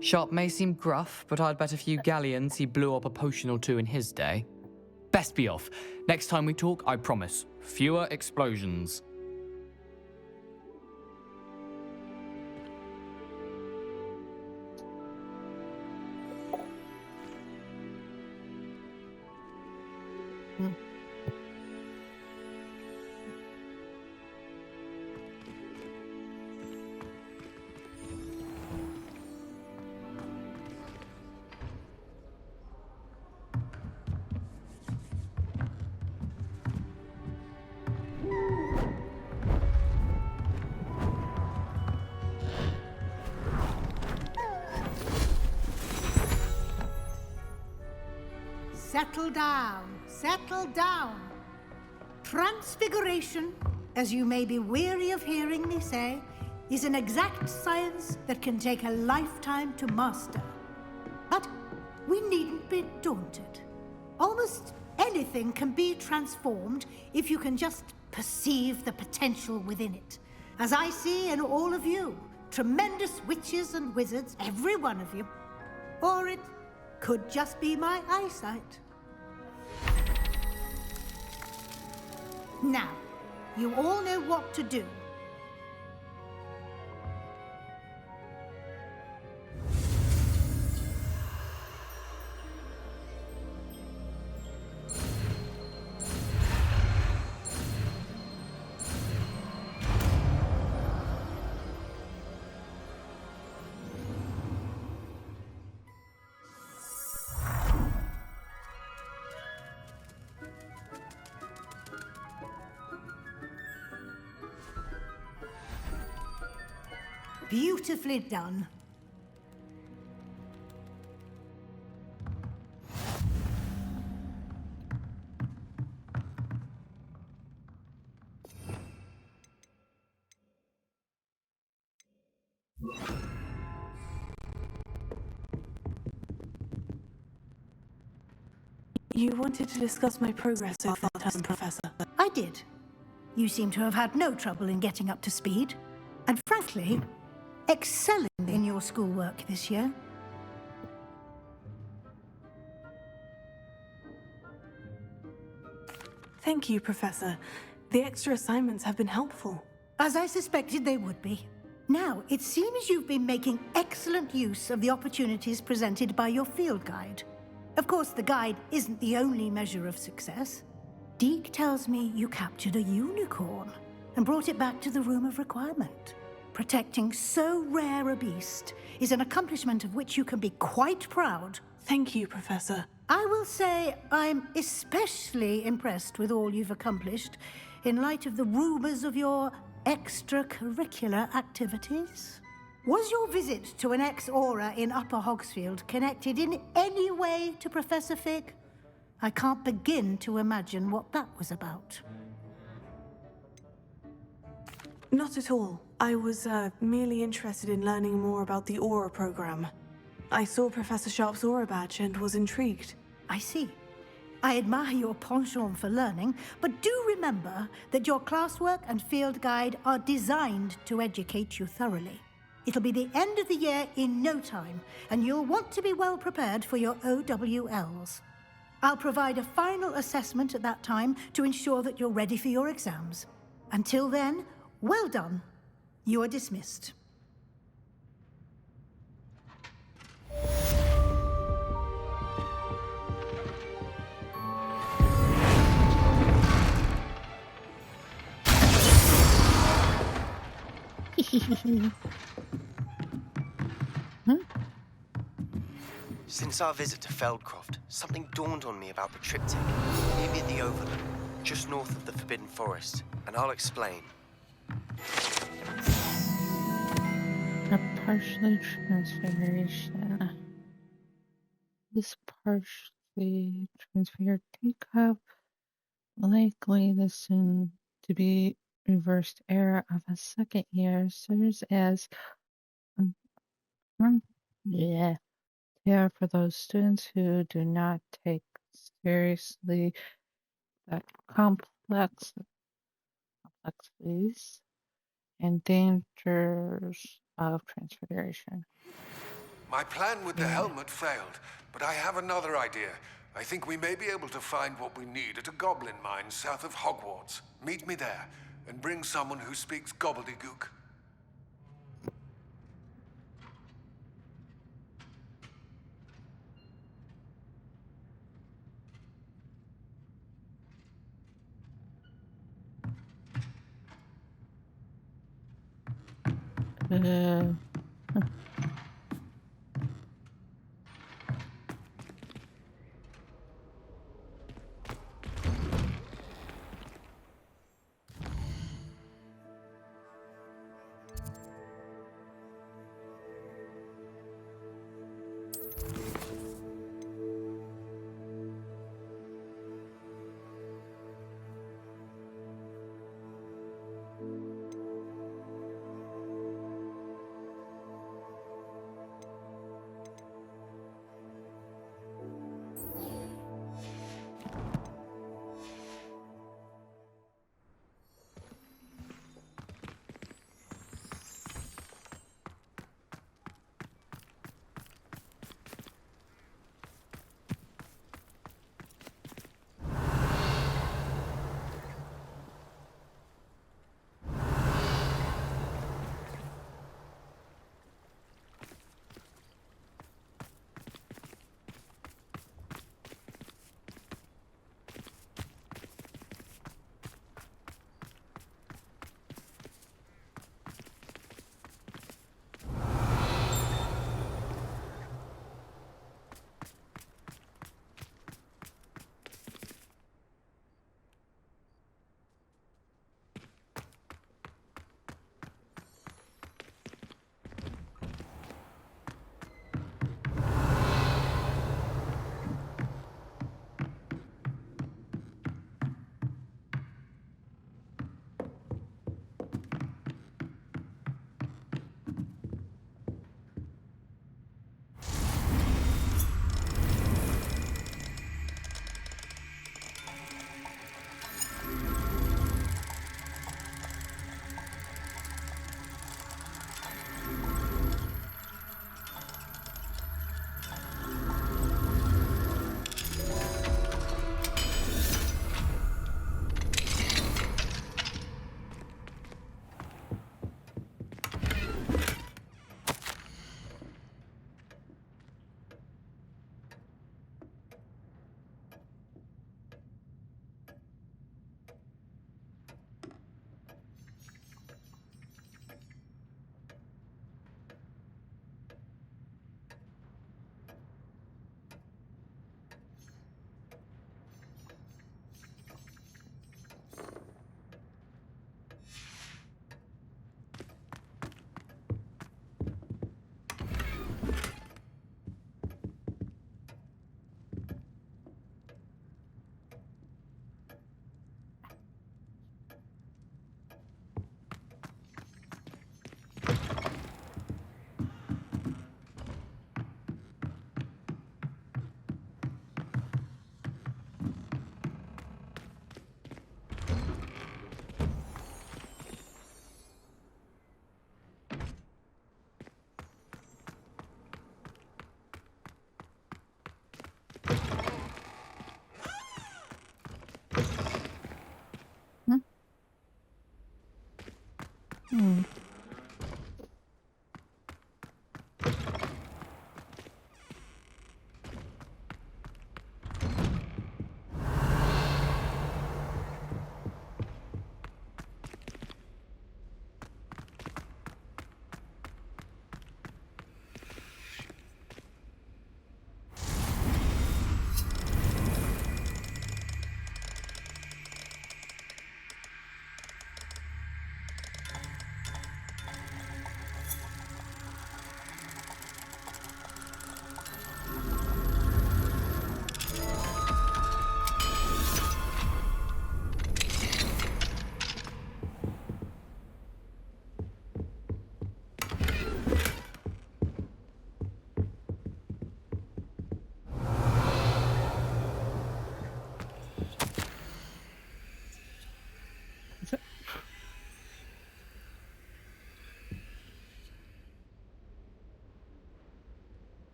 Speaker 21: Sharp may seem gruff, but I'd bet a few galleons he blew up a potion or two in his day. Best be off. Next time we talk, I promise, fewer explosions.
Speaker 10: Settle down, settle down. Transfiguration, as you may be weary of hearing me say, is an exact science that can take a lifetime to master. But we needn't be daunted. Almost anything can be transformed if you can just perceive the potential within it. As I see in all of you, tremendous witches and wizards, every one of you. Or it could just be my eyesight. Now, you all know what to do. Beautifully done.
Speaker 4: You wanted to discuss my progress over the term, Professor.
Speaker 10: I did. You seem to have had no trouble in getting up to speed. And frankly, excelling in your schoolwork this year.
Speaker 4: Thank you, Professor. The extra assignments have been helpful.
Speaker 10: As I suspected they would be. Now, it seems you've been making excellent use of the opportunities presented by your field guide. Of course, the guide isn't the only measure of success. Deke tells me you captured a unicorn and brought it back to the Room of Requirement. Protecting so rare a beast is an accomplishment of which you can be quite proud.
Speaker 4: Thank you, Professor.
Speaker 10: I will say I'm especially impressed with all you've accomplished in light of the rumors of your extracurricular activities. Was your visit to an ex-aura in Upper Hogsfield connected in any way to Professor Fig? I can't begin to imagine what that was about.
Speaker 4: Not at all. I was merely interested in learning more about the Aura program. I saw Professor Sharp's Aura badge and was intrigued.
Speaker 10: I see. I admire your penchant for learning, but do remember that your classwork and field guide are designed to educate you thoroughly. It'll be the end of the year in no time, and you'll want to be well prepared for your OWLs. I'll provide a final assessment at that time to ensure that you're ready for your exams. Until then, well done. You are dismissed.
Speaker 11: Since our visit to Feldcroft, something dawned on me about the triptych. Maybe at the Overlook, just north of the Forbidden Forest, and I'll explain.
Speaker 2: A partially transfiguration. This partially transfigured teacup, likely the soon to be reversed era of a second year, serves as for those students who do not take seriously the complexities and dangers of transfiguration.
Speaker 17: My plan with the helmet failed, but I have another idea. I think we may be able to find what we need at a goblin mine south of Hogwarts. Meet me there, and bring someone who speaks gobbledygook.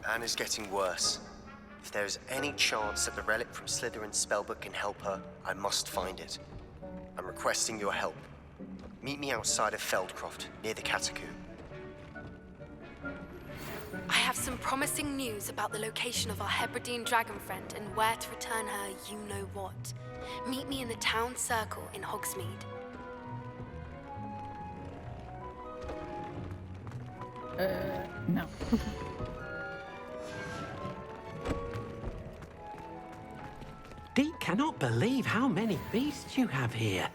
Speaker 11: Anne is getting worse. If there is any chance that the relic from Slytherin's spellbook can help her, I must find it. I'm requesting your help. Meet me outside of Feldcroft, near the Catacomb.
Speaker 6: I have some promising news about the location of our Hebridean dragon friend and where to return her you-know-what. Meet me in the town circle in Hogsmeade.
Speaker 2: No.
Speaker 7: Dee cannot believe how many beasts you have here.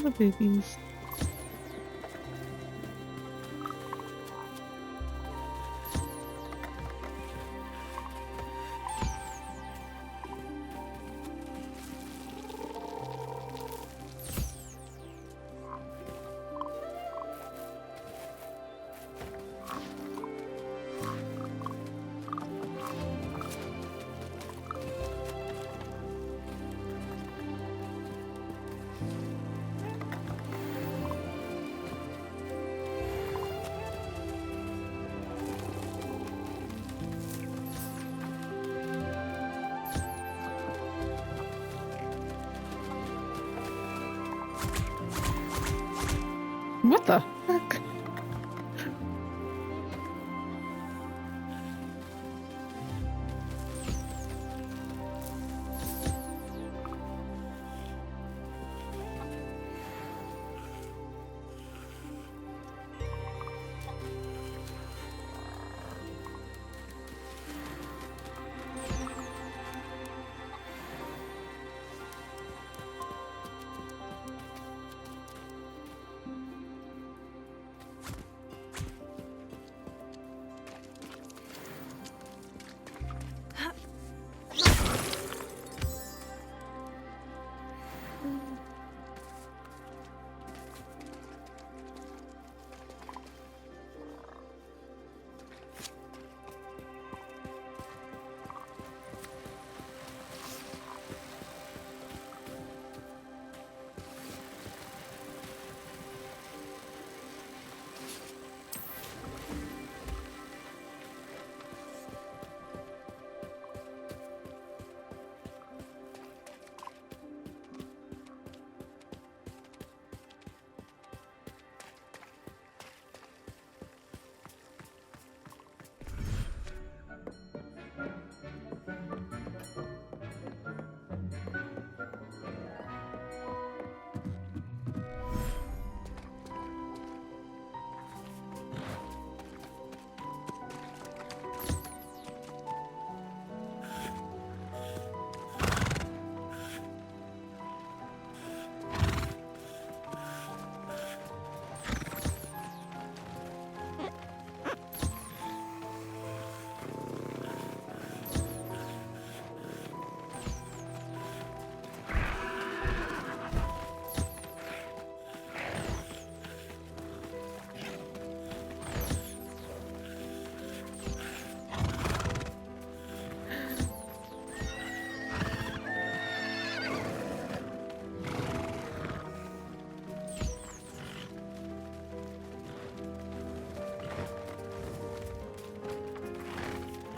Speaker 2: the babies. What the heck?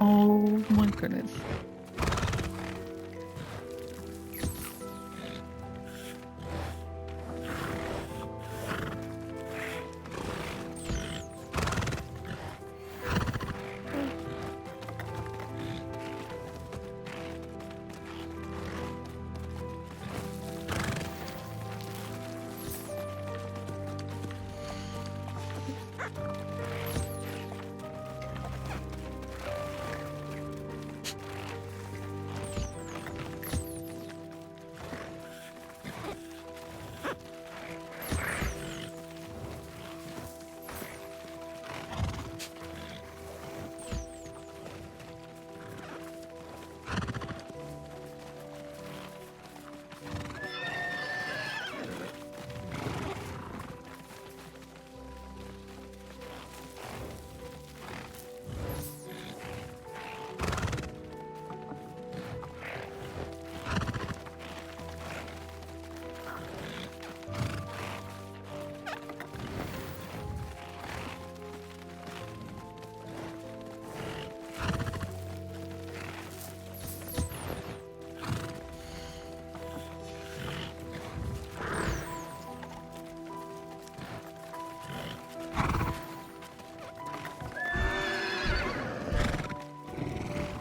Speaker 2: Oh my goodness.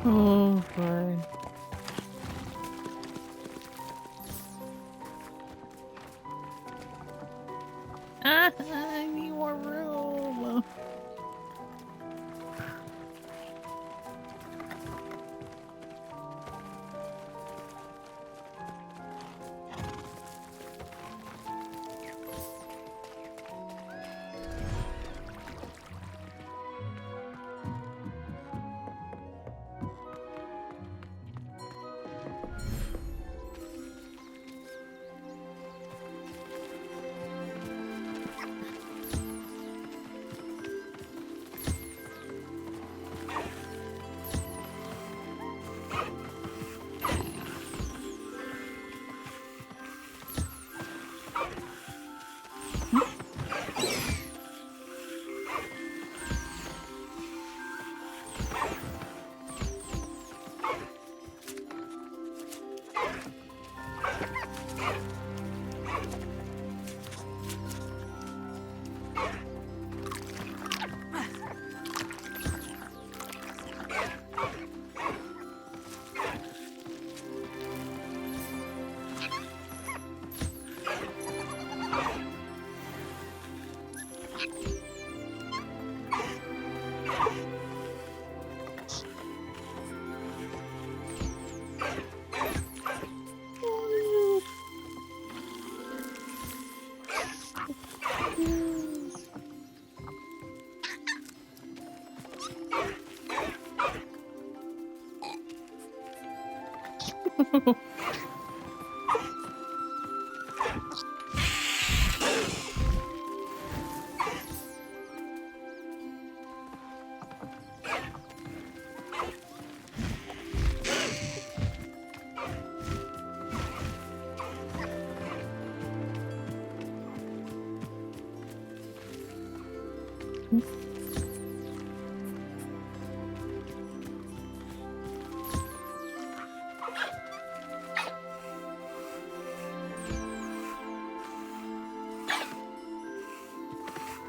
Speaker 2: Oh boy. Ah, I need more room.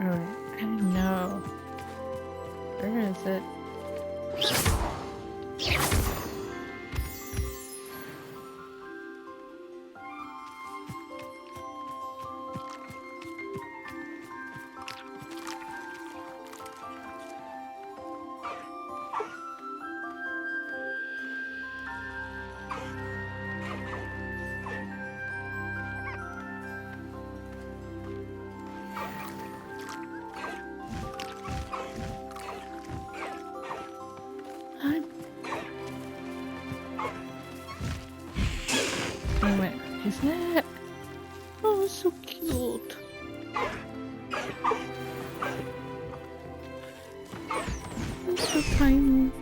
Speaker 2: Alright, I know. Where is it? Oh wait, is that? Oh, so cute. It's so tiny.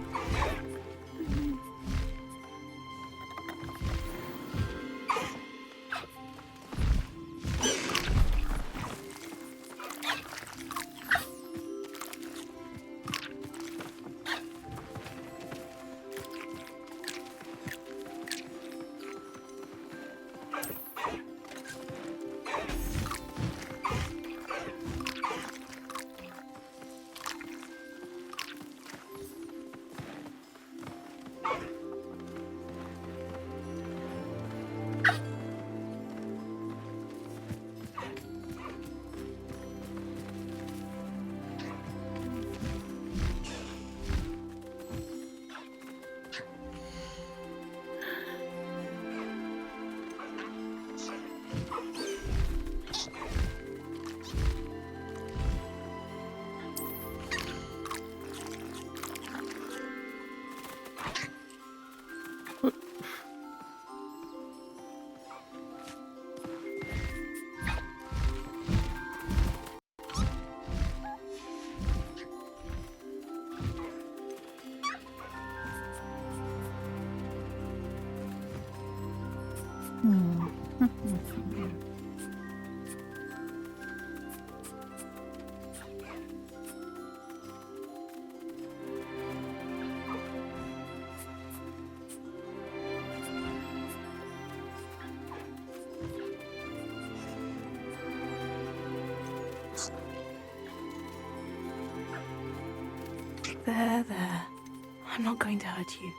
Speaker 4: There. I'm not going to hurt you.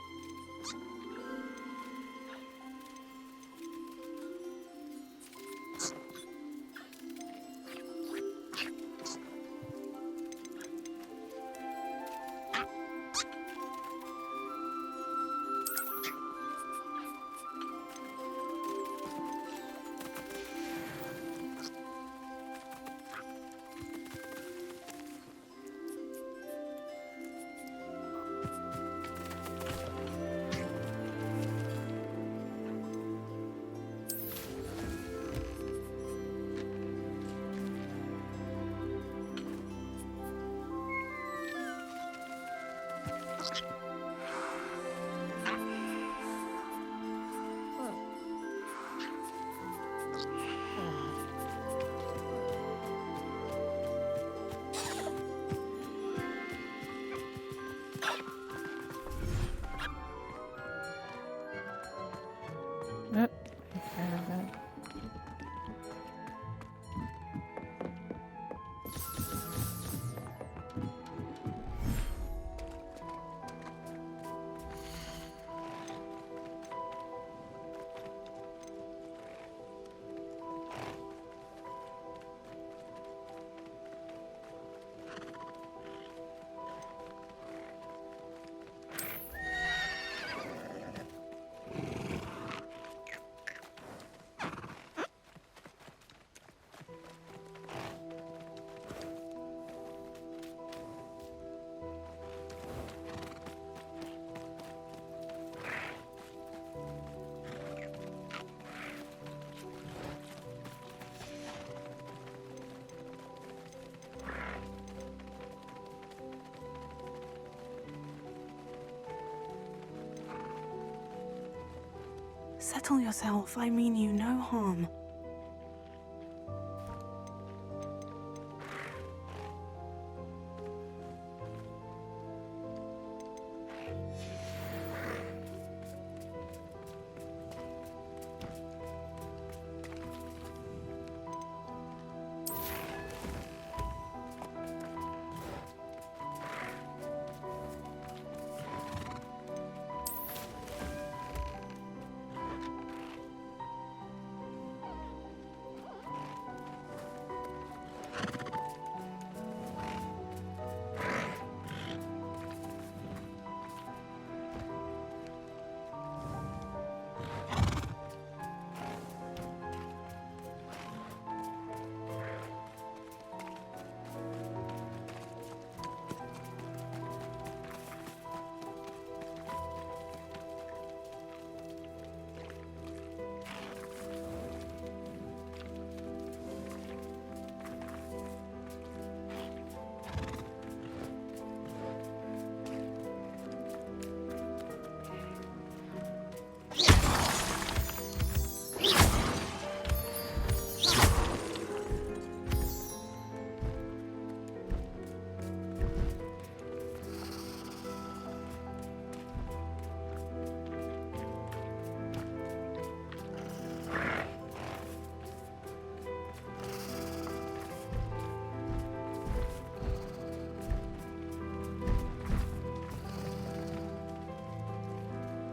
Speaker 4: Settle yourself. I mean you no harm.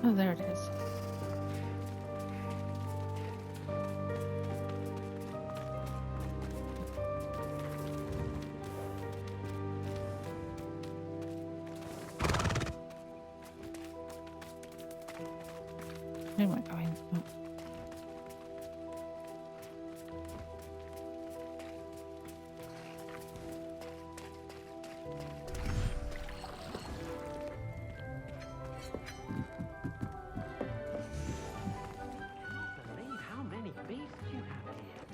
Speaker 2: Oh, there it is. Where am I going? Oh.
Speaker 7: Believe how many beasts you have here.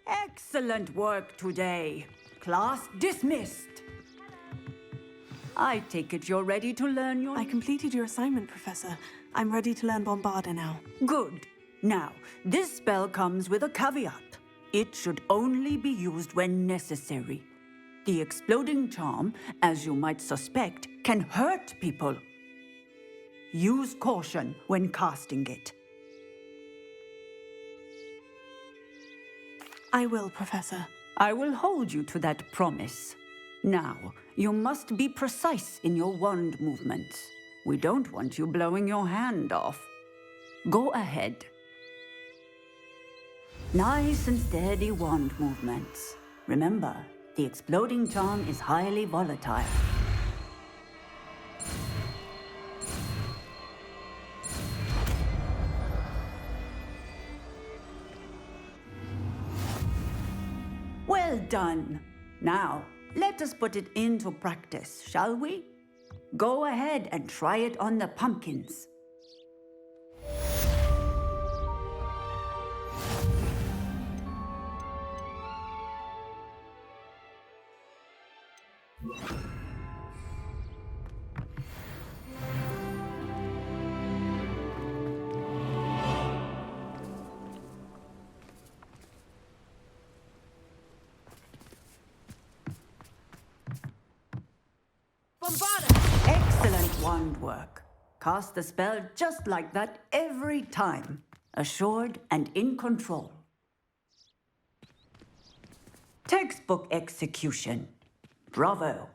Speaker 3: Excellent work today. Class dismissed. I take it you're ready to learn your...
Speaker 4: I completed your assignment, Professor. I'm ready to learn Bombarda now.
Speaker 3: Good. Now, this spell comes with a caveat. It should only be used when necessary. The exploding charm, as you might suspect, can hurt people. Use caution when casting it.
Speaker 4: I will, Professor.
Speaker 3: I will hold you to that promise. Now, you must be precise in your wand movements. We don't want you blowing your hand off. Go ahead. Nice and steady wand movements. Remember, the exploding charm is highly volatile. Well done. Now, let us put it into practice, shall we? Go ahead and try it on the pumpkins. Bombarda! Excellent wand work. Cast the spell just like that every time. Assured and in control. Textbook execution. Bravo.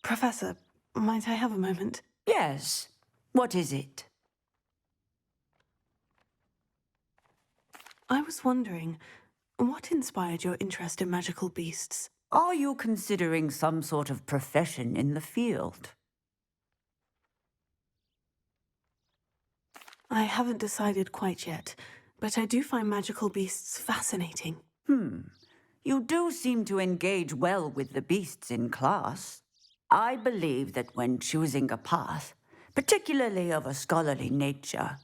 Speaker 4: Professor, might I have a moment?
Speaker 3: Yes. What is it?
Speaker 4: I was wondering, what inspired your interest in magical beasts?
Speaker 3: Are you considering some sort of profession in the field?
Speaker 4: I haven't decided quite yet, but I do find magical beasts fascinating.
Speaker 3: You do seem to engage well with the beasts in class. I believe that when choosing a path, particularly of a scholarly nature,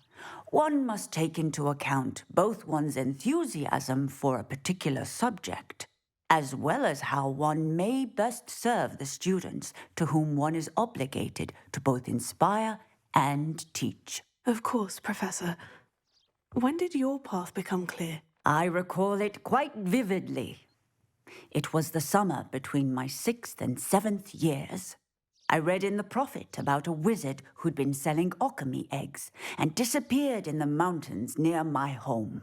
Speaker 3: one must take into account both one's enthusiasm for a particular subject, as well as how one may best serve the students to whom one is obligated to both inspire and teach.
Speaker 4: Of course, Professor. When did your path become clear?
Speaker 3: I recall it quite vividly. It was the summer between my 6th and 7th years. I read in the Prophet about a wizard who'd been selling alchemy eggs and disappeared in the mountains near my home.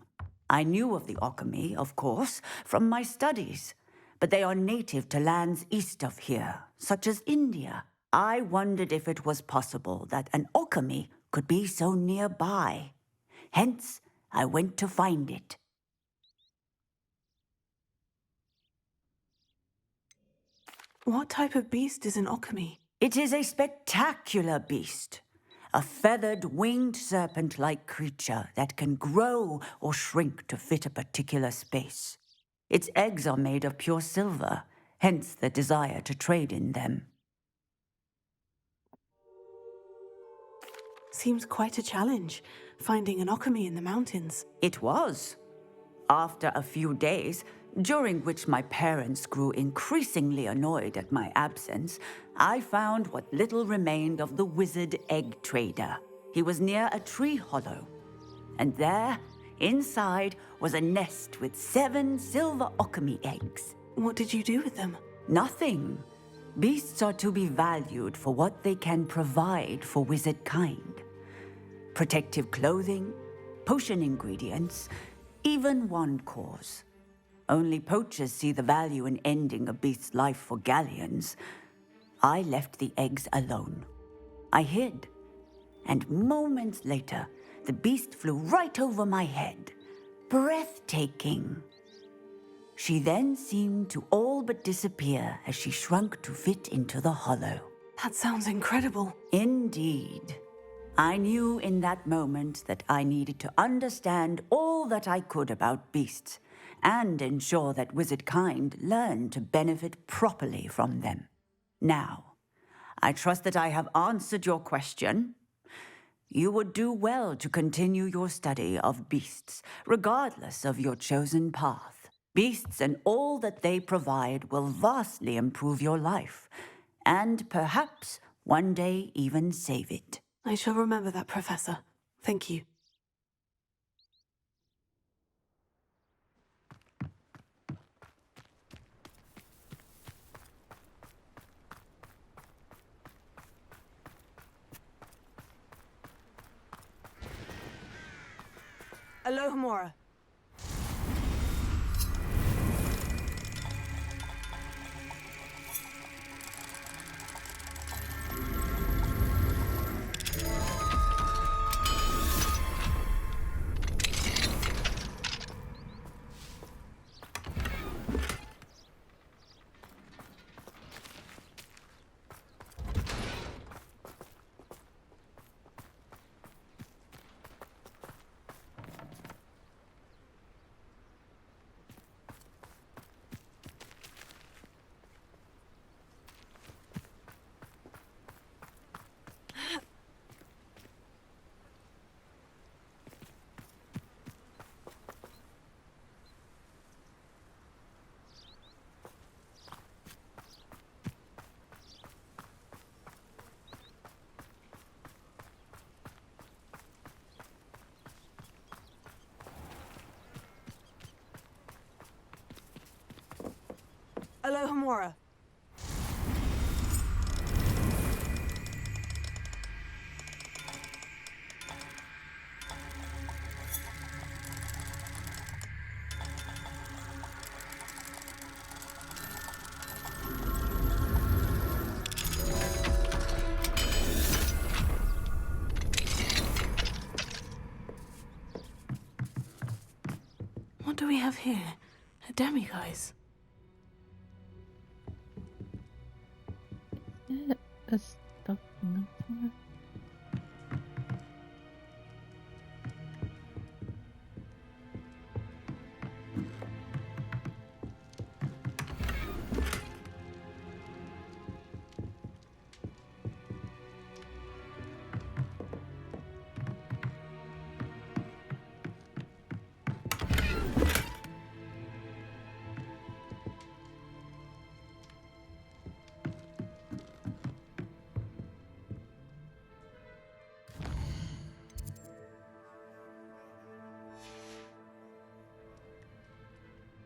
Speaker 3: I knew of the alchemy, of course, from my studies, but they are native to lands east of here, such as India. I wondered if it was possible that an alchemy could be so nearby. Hence, I went to find it.
Speaker 4: What type of beast is an alchemy?
Speaker 3: It is a spectacular beast. A feathered, winged serpent-like creature that can grow or shrink to fit a particular space. Its eggs are made of pure silver, hence the desire to trade in them.
Speaker 4: Seems quite a challenge, finding an alchemy in the mountains.
Speaker 3: It was. After a few days, during which my parents grew increasingly annoyed at my absence, I found what little remained of the wizard egg trader. He was near a tree hollow, and there, inside, was a nest with 7 silver alchemy eggs.
Speaker 4: What did you do with them?
Speaker 3: Nothing. Beasts are to be valued for what they can provide for wizard kind. Protective clothing, potion ingredients, even wand cores. Only poachers see the value in ending a beast's life for galleons. I left the eggs alone. I hid, and moments later, the beast flew right over my head. Breathtaking. She then seemed to all but disappear as she shrunk to fit into the hollow.
Speaker 4: That sounds incredible.
Speaker 3: Indeed. I knew in that moment that I needed to understand all that I could about beasts and ensure that wizard kind learned to benefit properly from them. Now, I trust that I have answered your question. You would do well to continue your study of beasts, regardless of your chosen path. Beasts and all that they provide will vastly improve your life, and perhaps one day even save it.
Speaker 4: I shall remember that, Professor. Thank you.
Speaker 16: Alohomora.
Speaker 4: Alohomora. What do we have here? A demiguise.
Speaker 2: Yeah, that's stuff in the floor.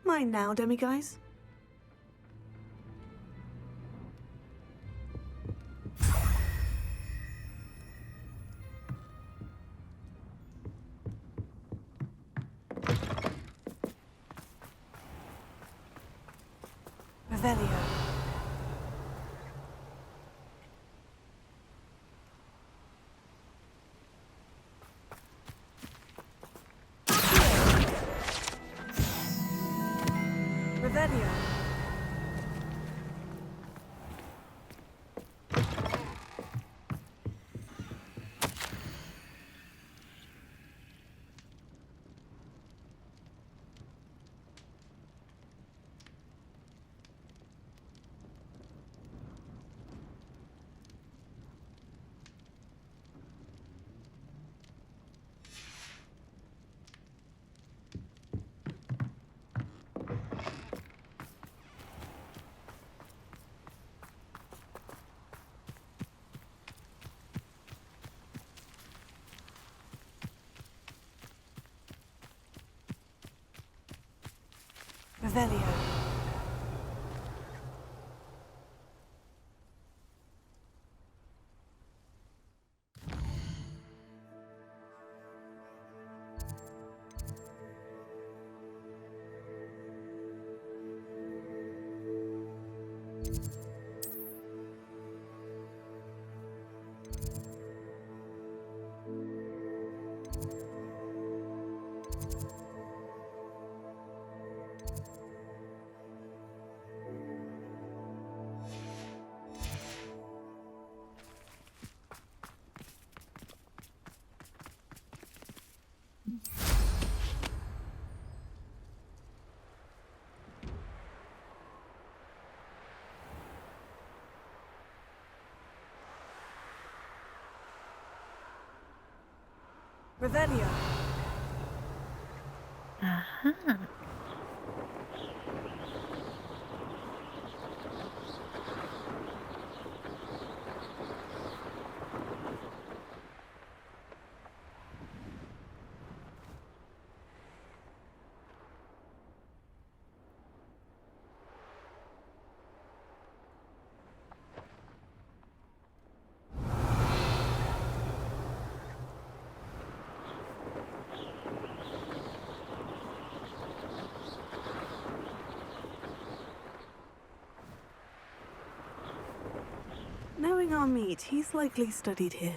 Speaker 4: Mine now, demiguise. Revelio. Revelio. Revelio. Revelio.
Speaker 2: Aha.
Speaker 4: Knowing our meat, he's likely studied here.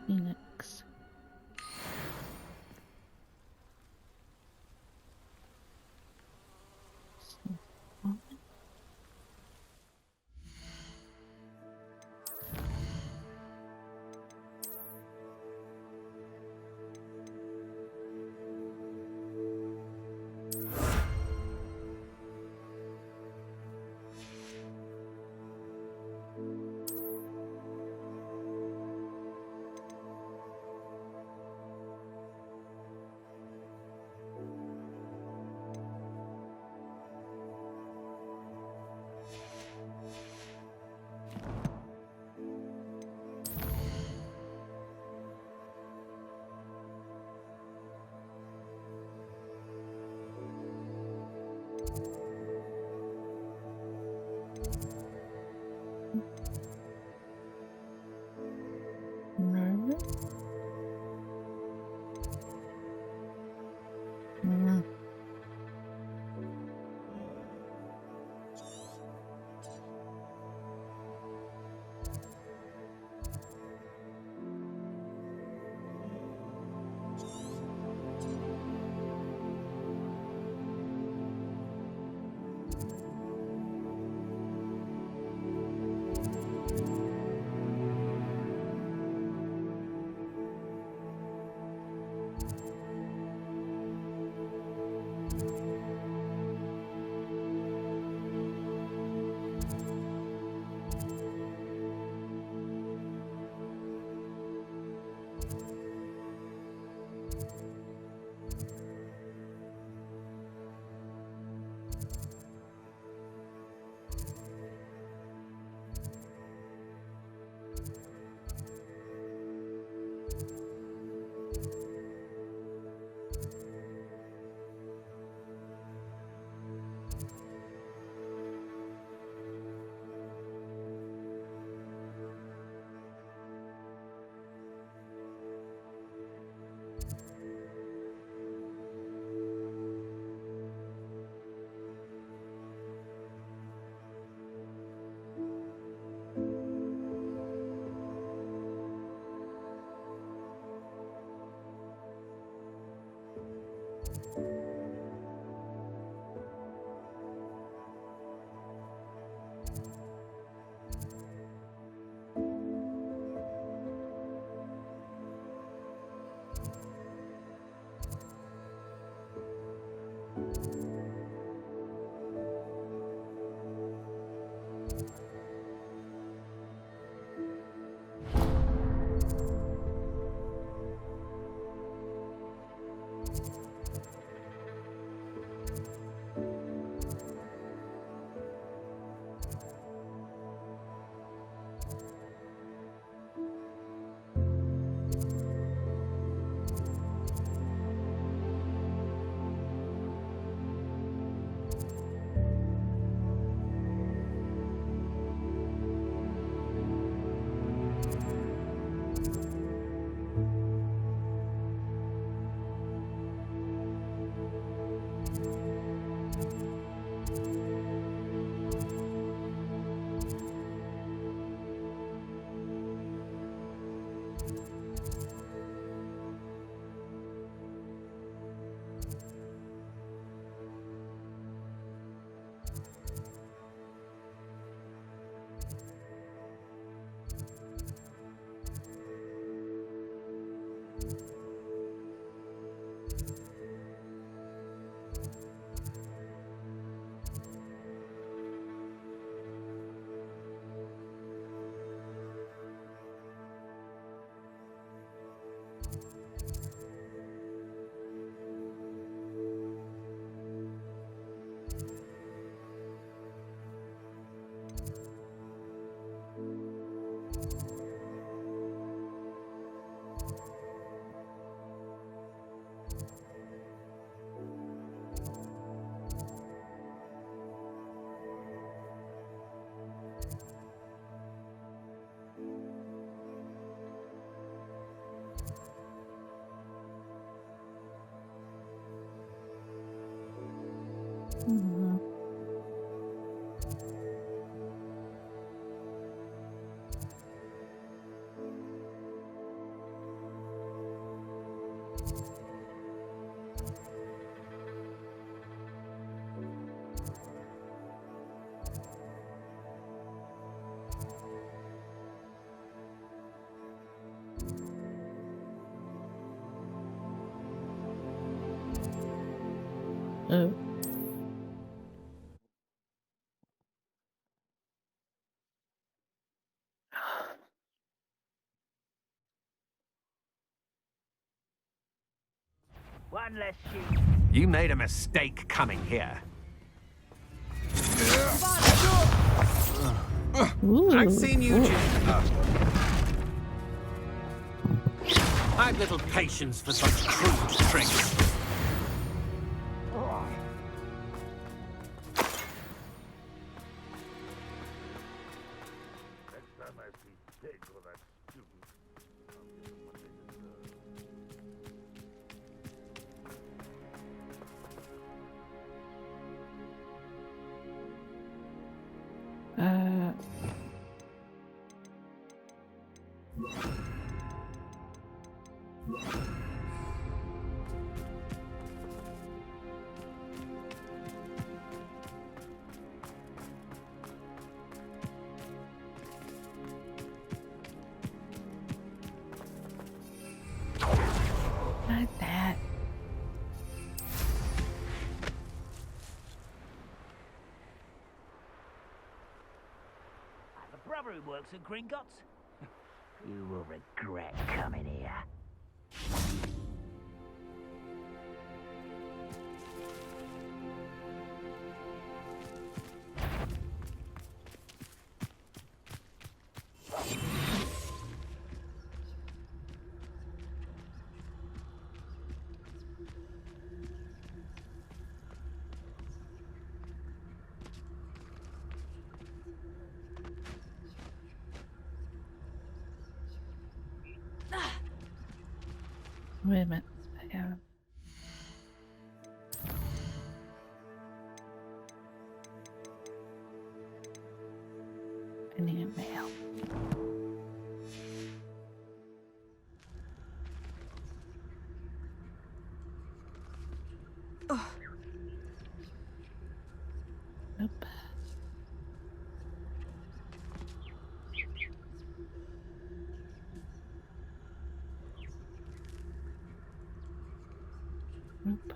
Speaker 2: Phoenix. Mhm. Oh.
Speaker 1: One less sheep.
Speaker 7: You made a mistake coming here. I've seen you, Jim. I've little patience for such crude tricks.
Speaker 8: Next time I see Tig or that student, I'll give them what they deserve.
Speaker 2: Not that.
Speaker 1: I have a brother who works at Gringotts. You will regret coming here.
Speaker 2: Wait a minute. I have. I need mail. Nope. Nope.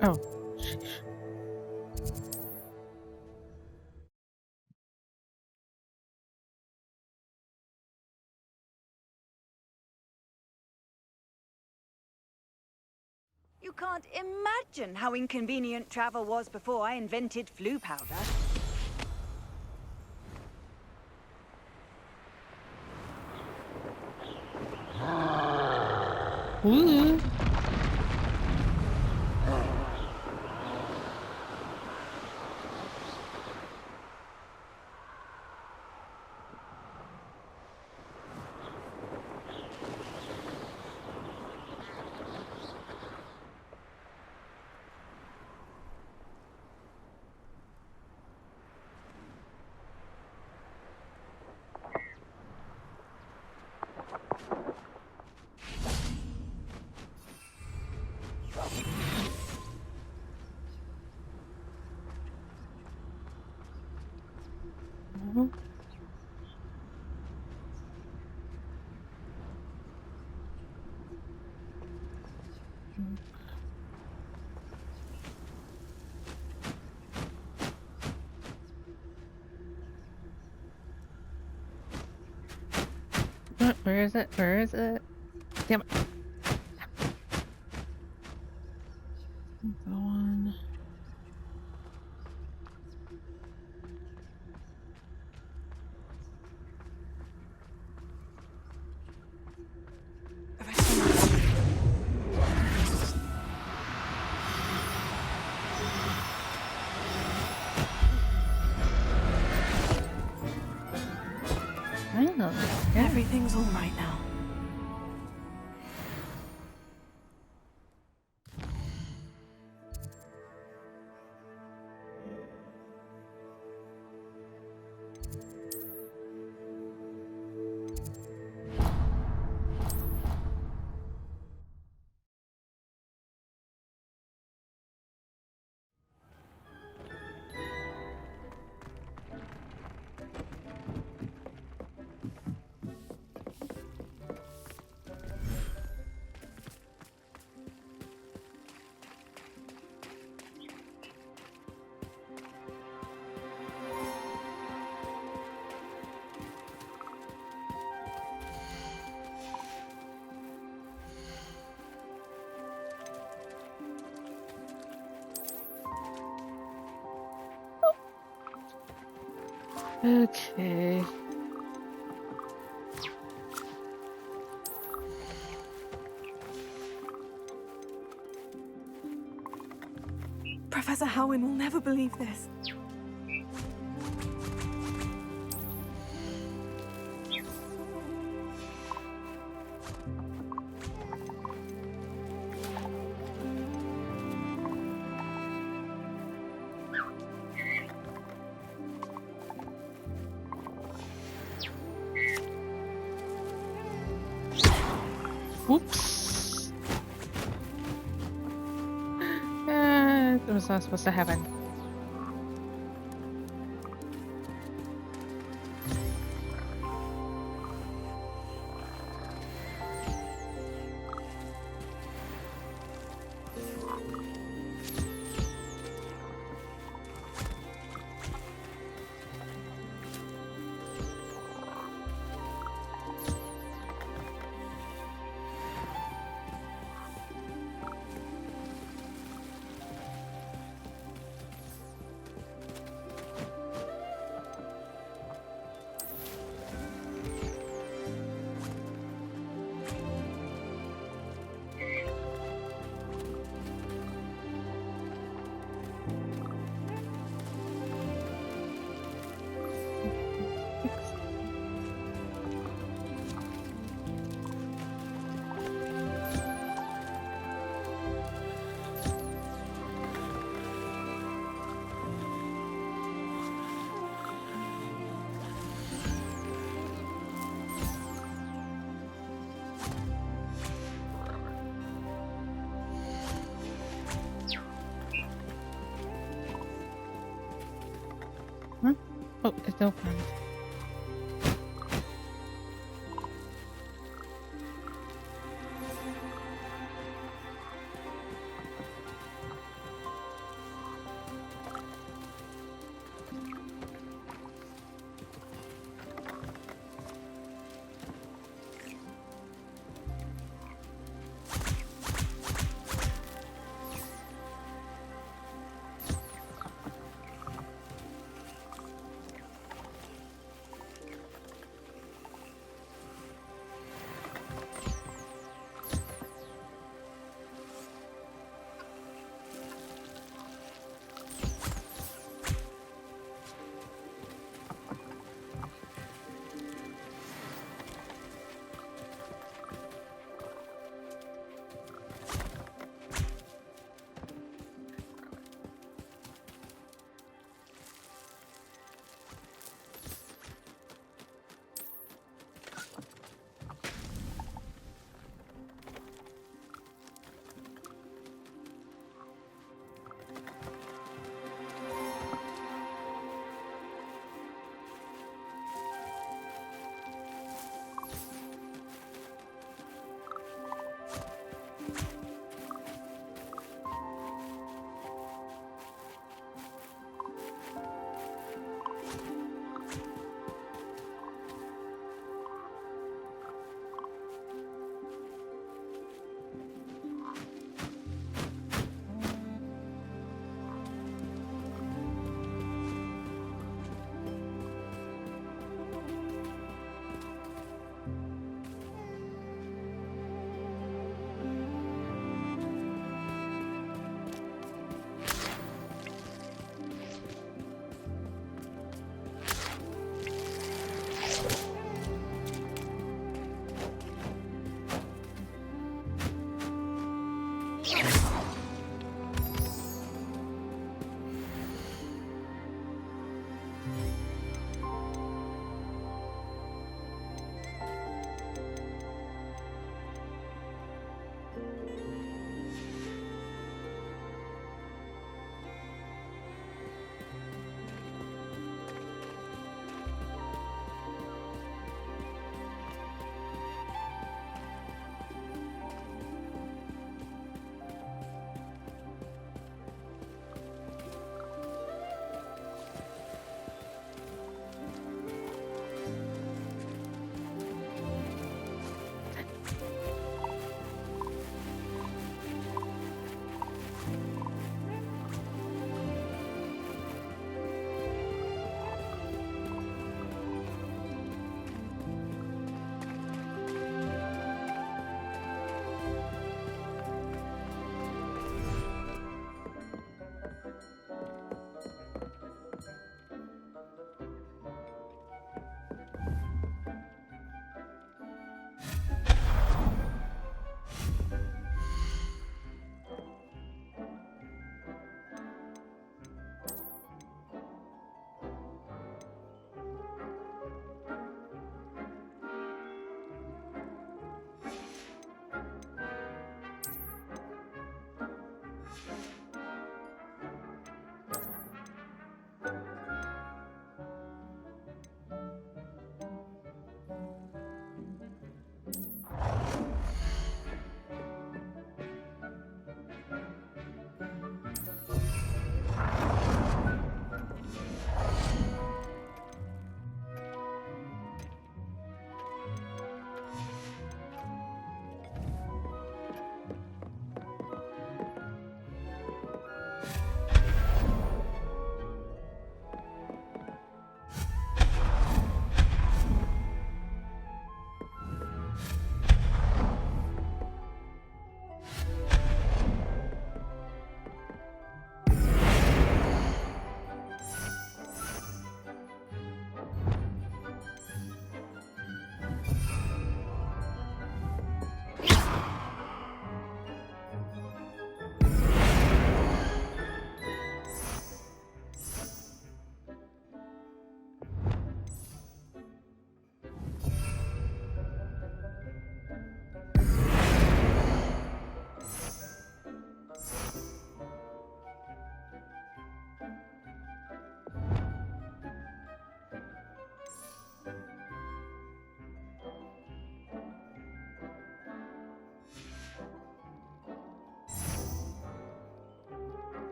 Speaker 2: Oh.
Speaker 5: You can't imagine how inconvenient travel was before I invented flu powder.
Speaker 2: Ooh. Where is it? Where is it? Damn it. Go on.
Speaker 4: Everything's all right now.
Speaker 2: Okay.
Speaker 4: Professor Howin will never believe this.
Speaker 2: Oops. It was not supposed to happen. Huh? Oh, it's open.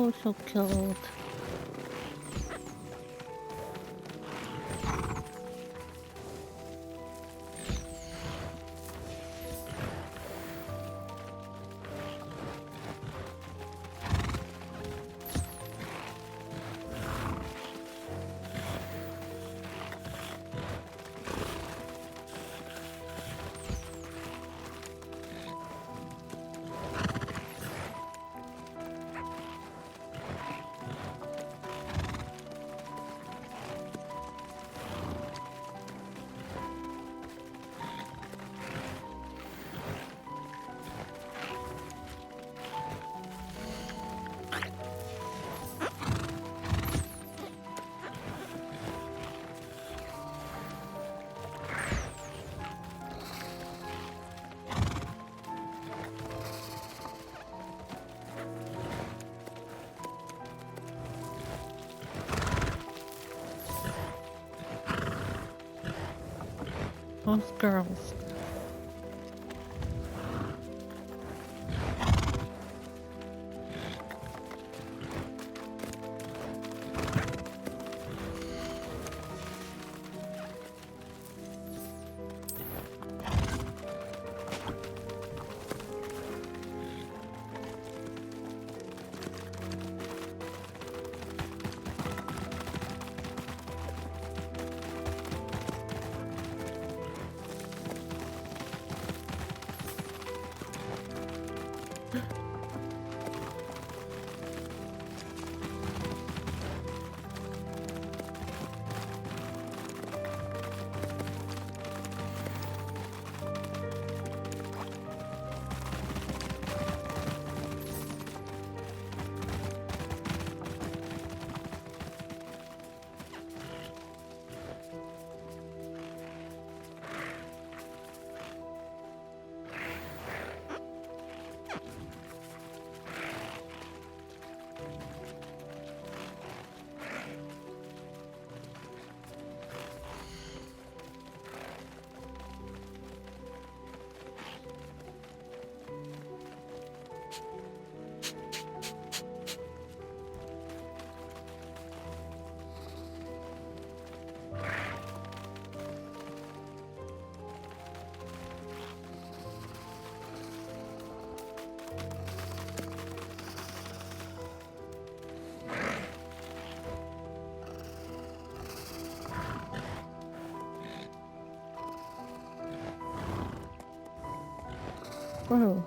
Speaker 2: Also killed. Those girls. Bro.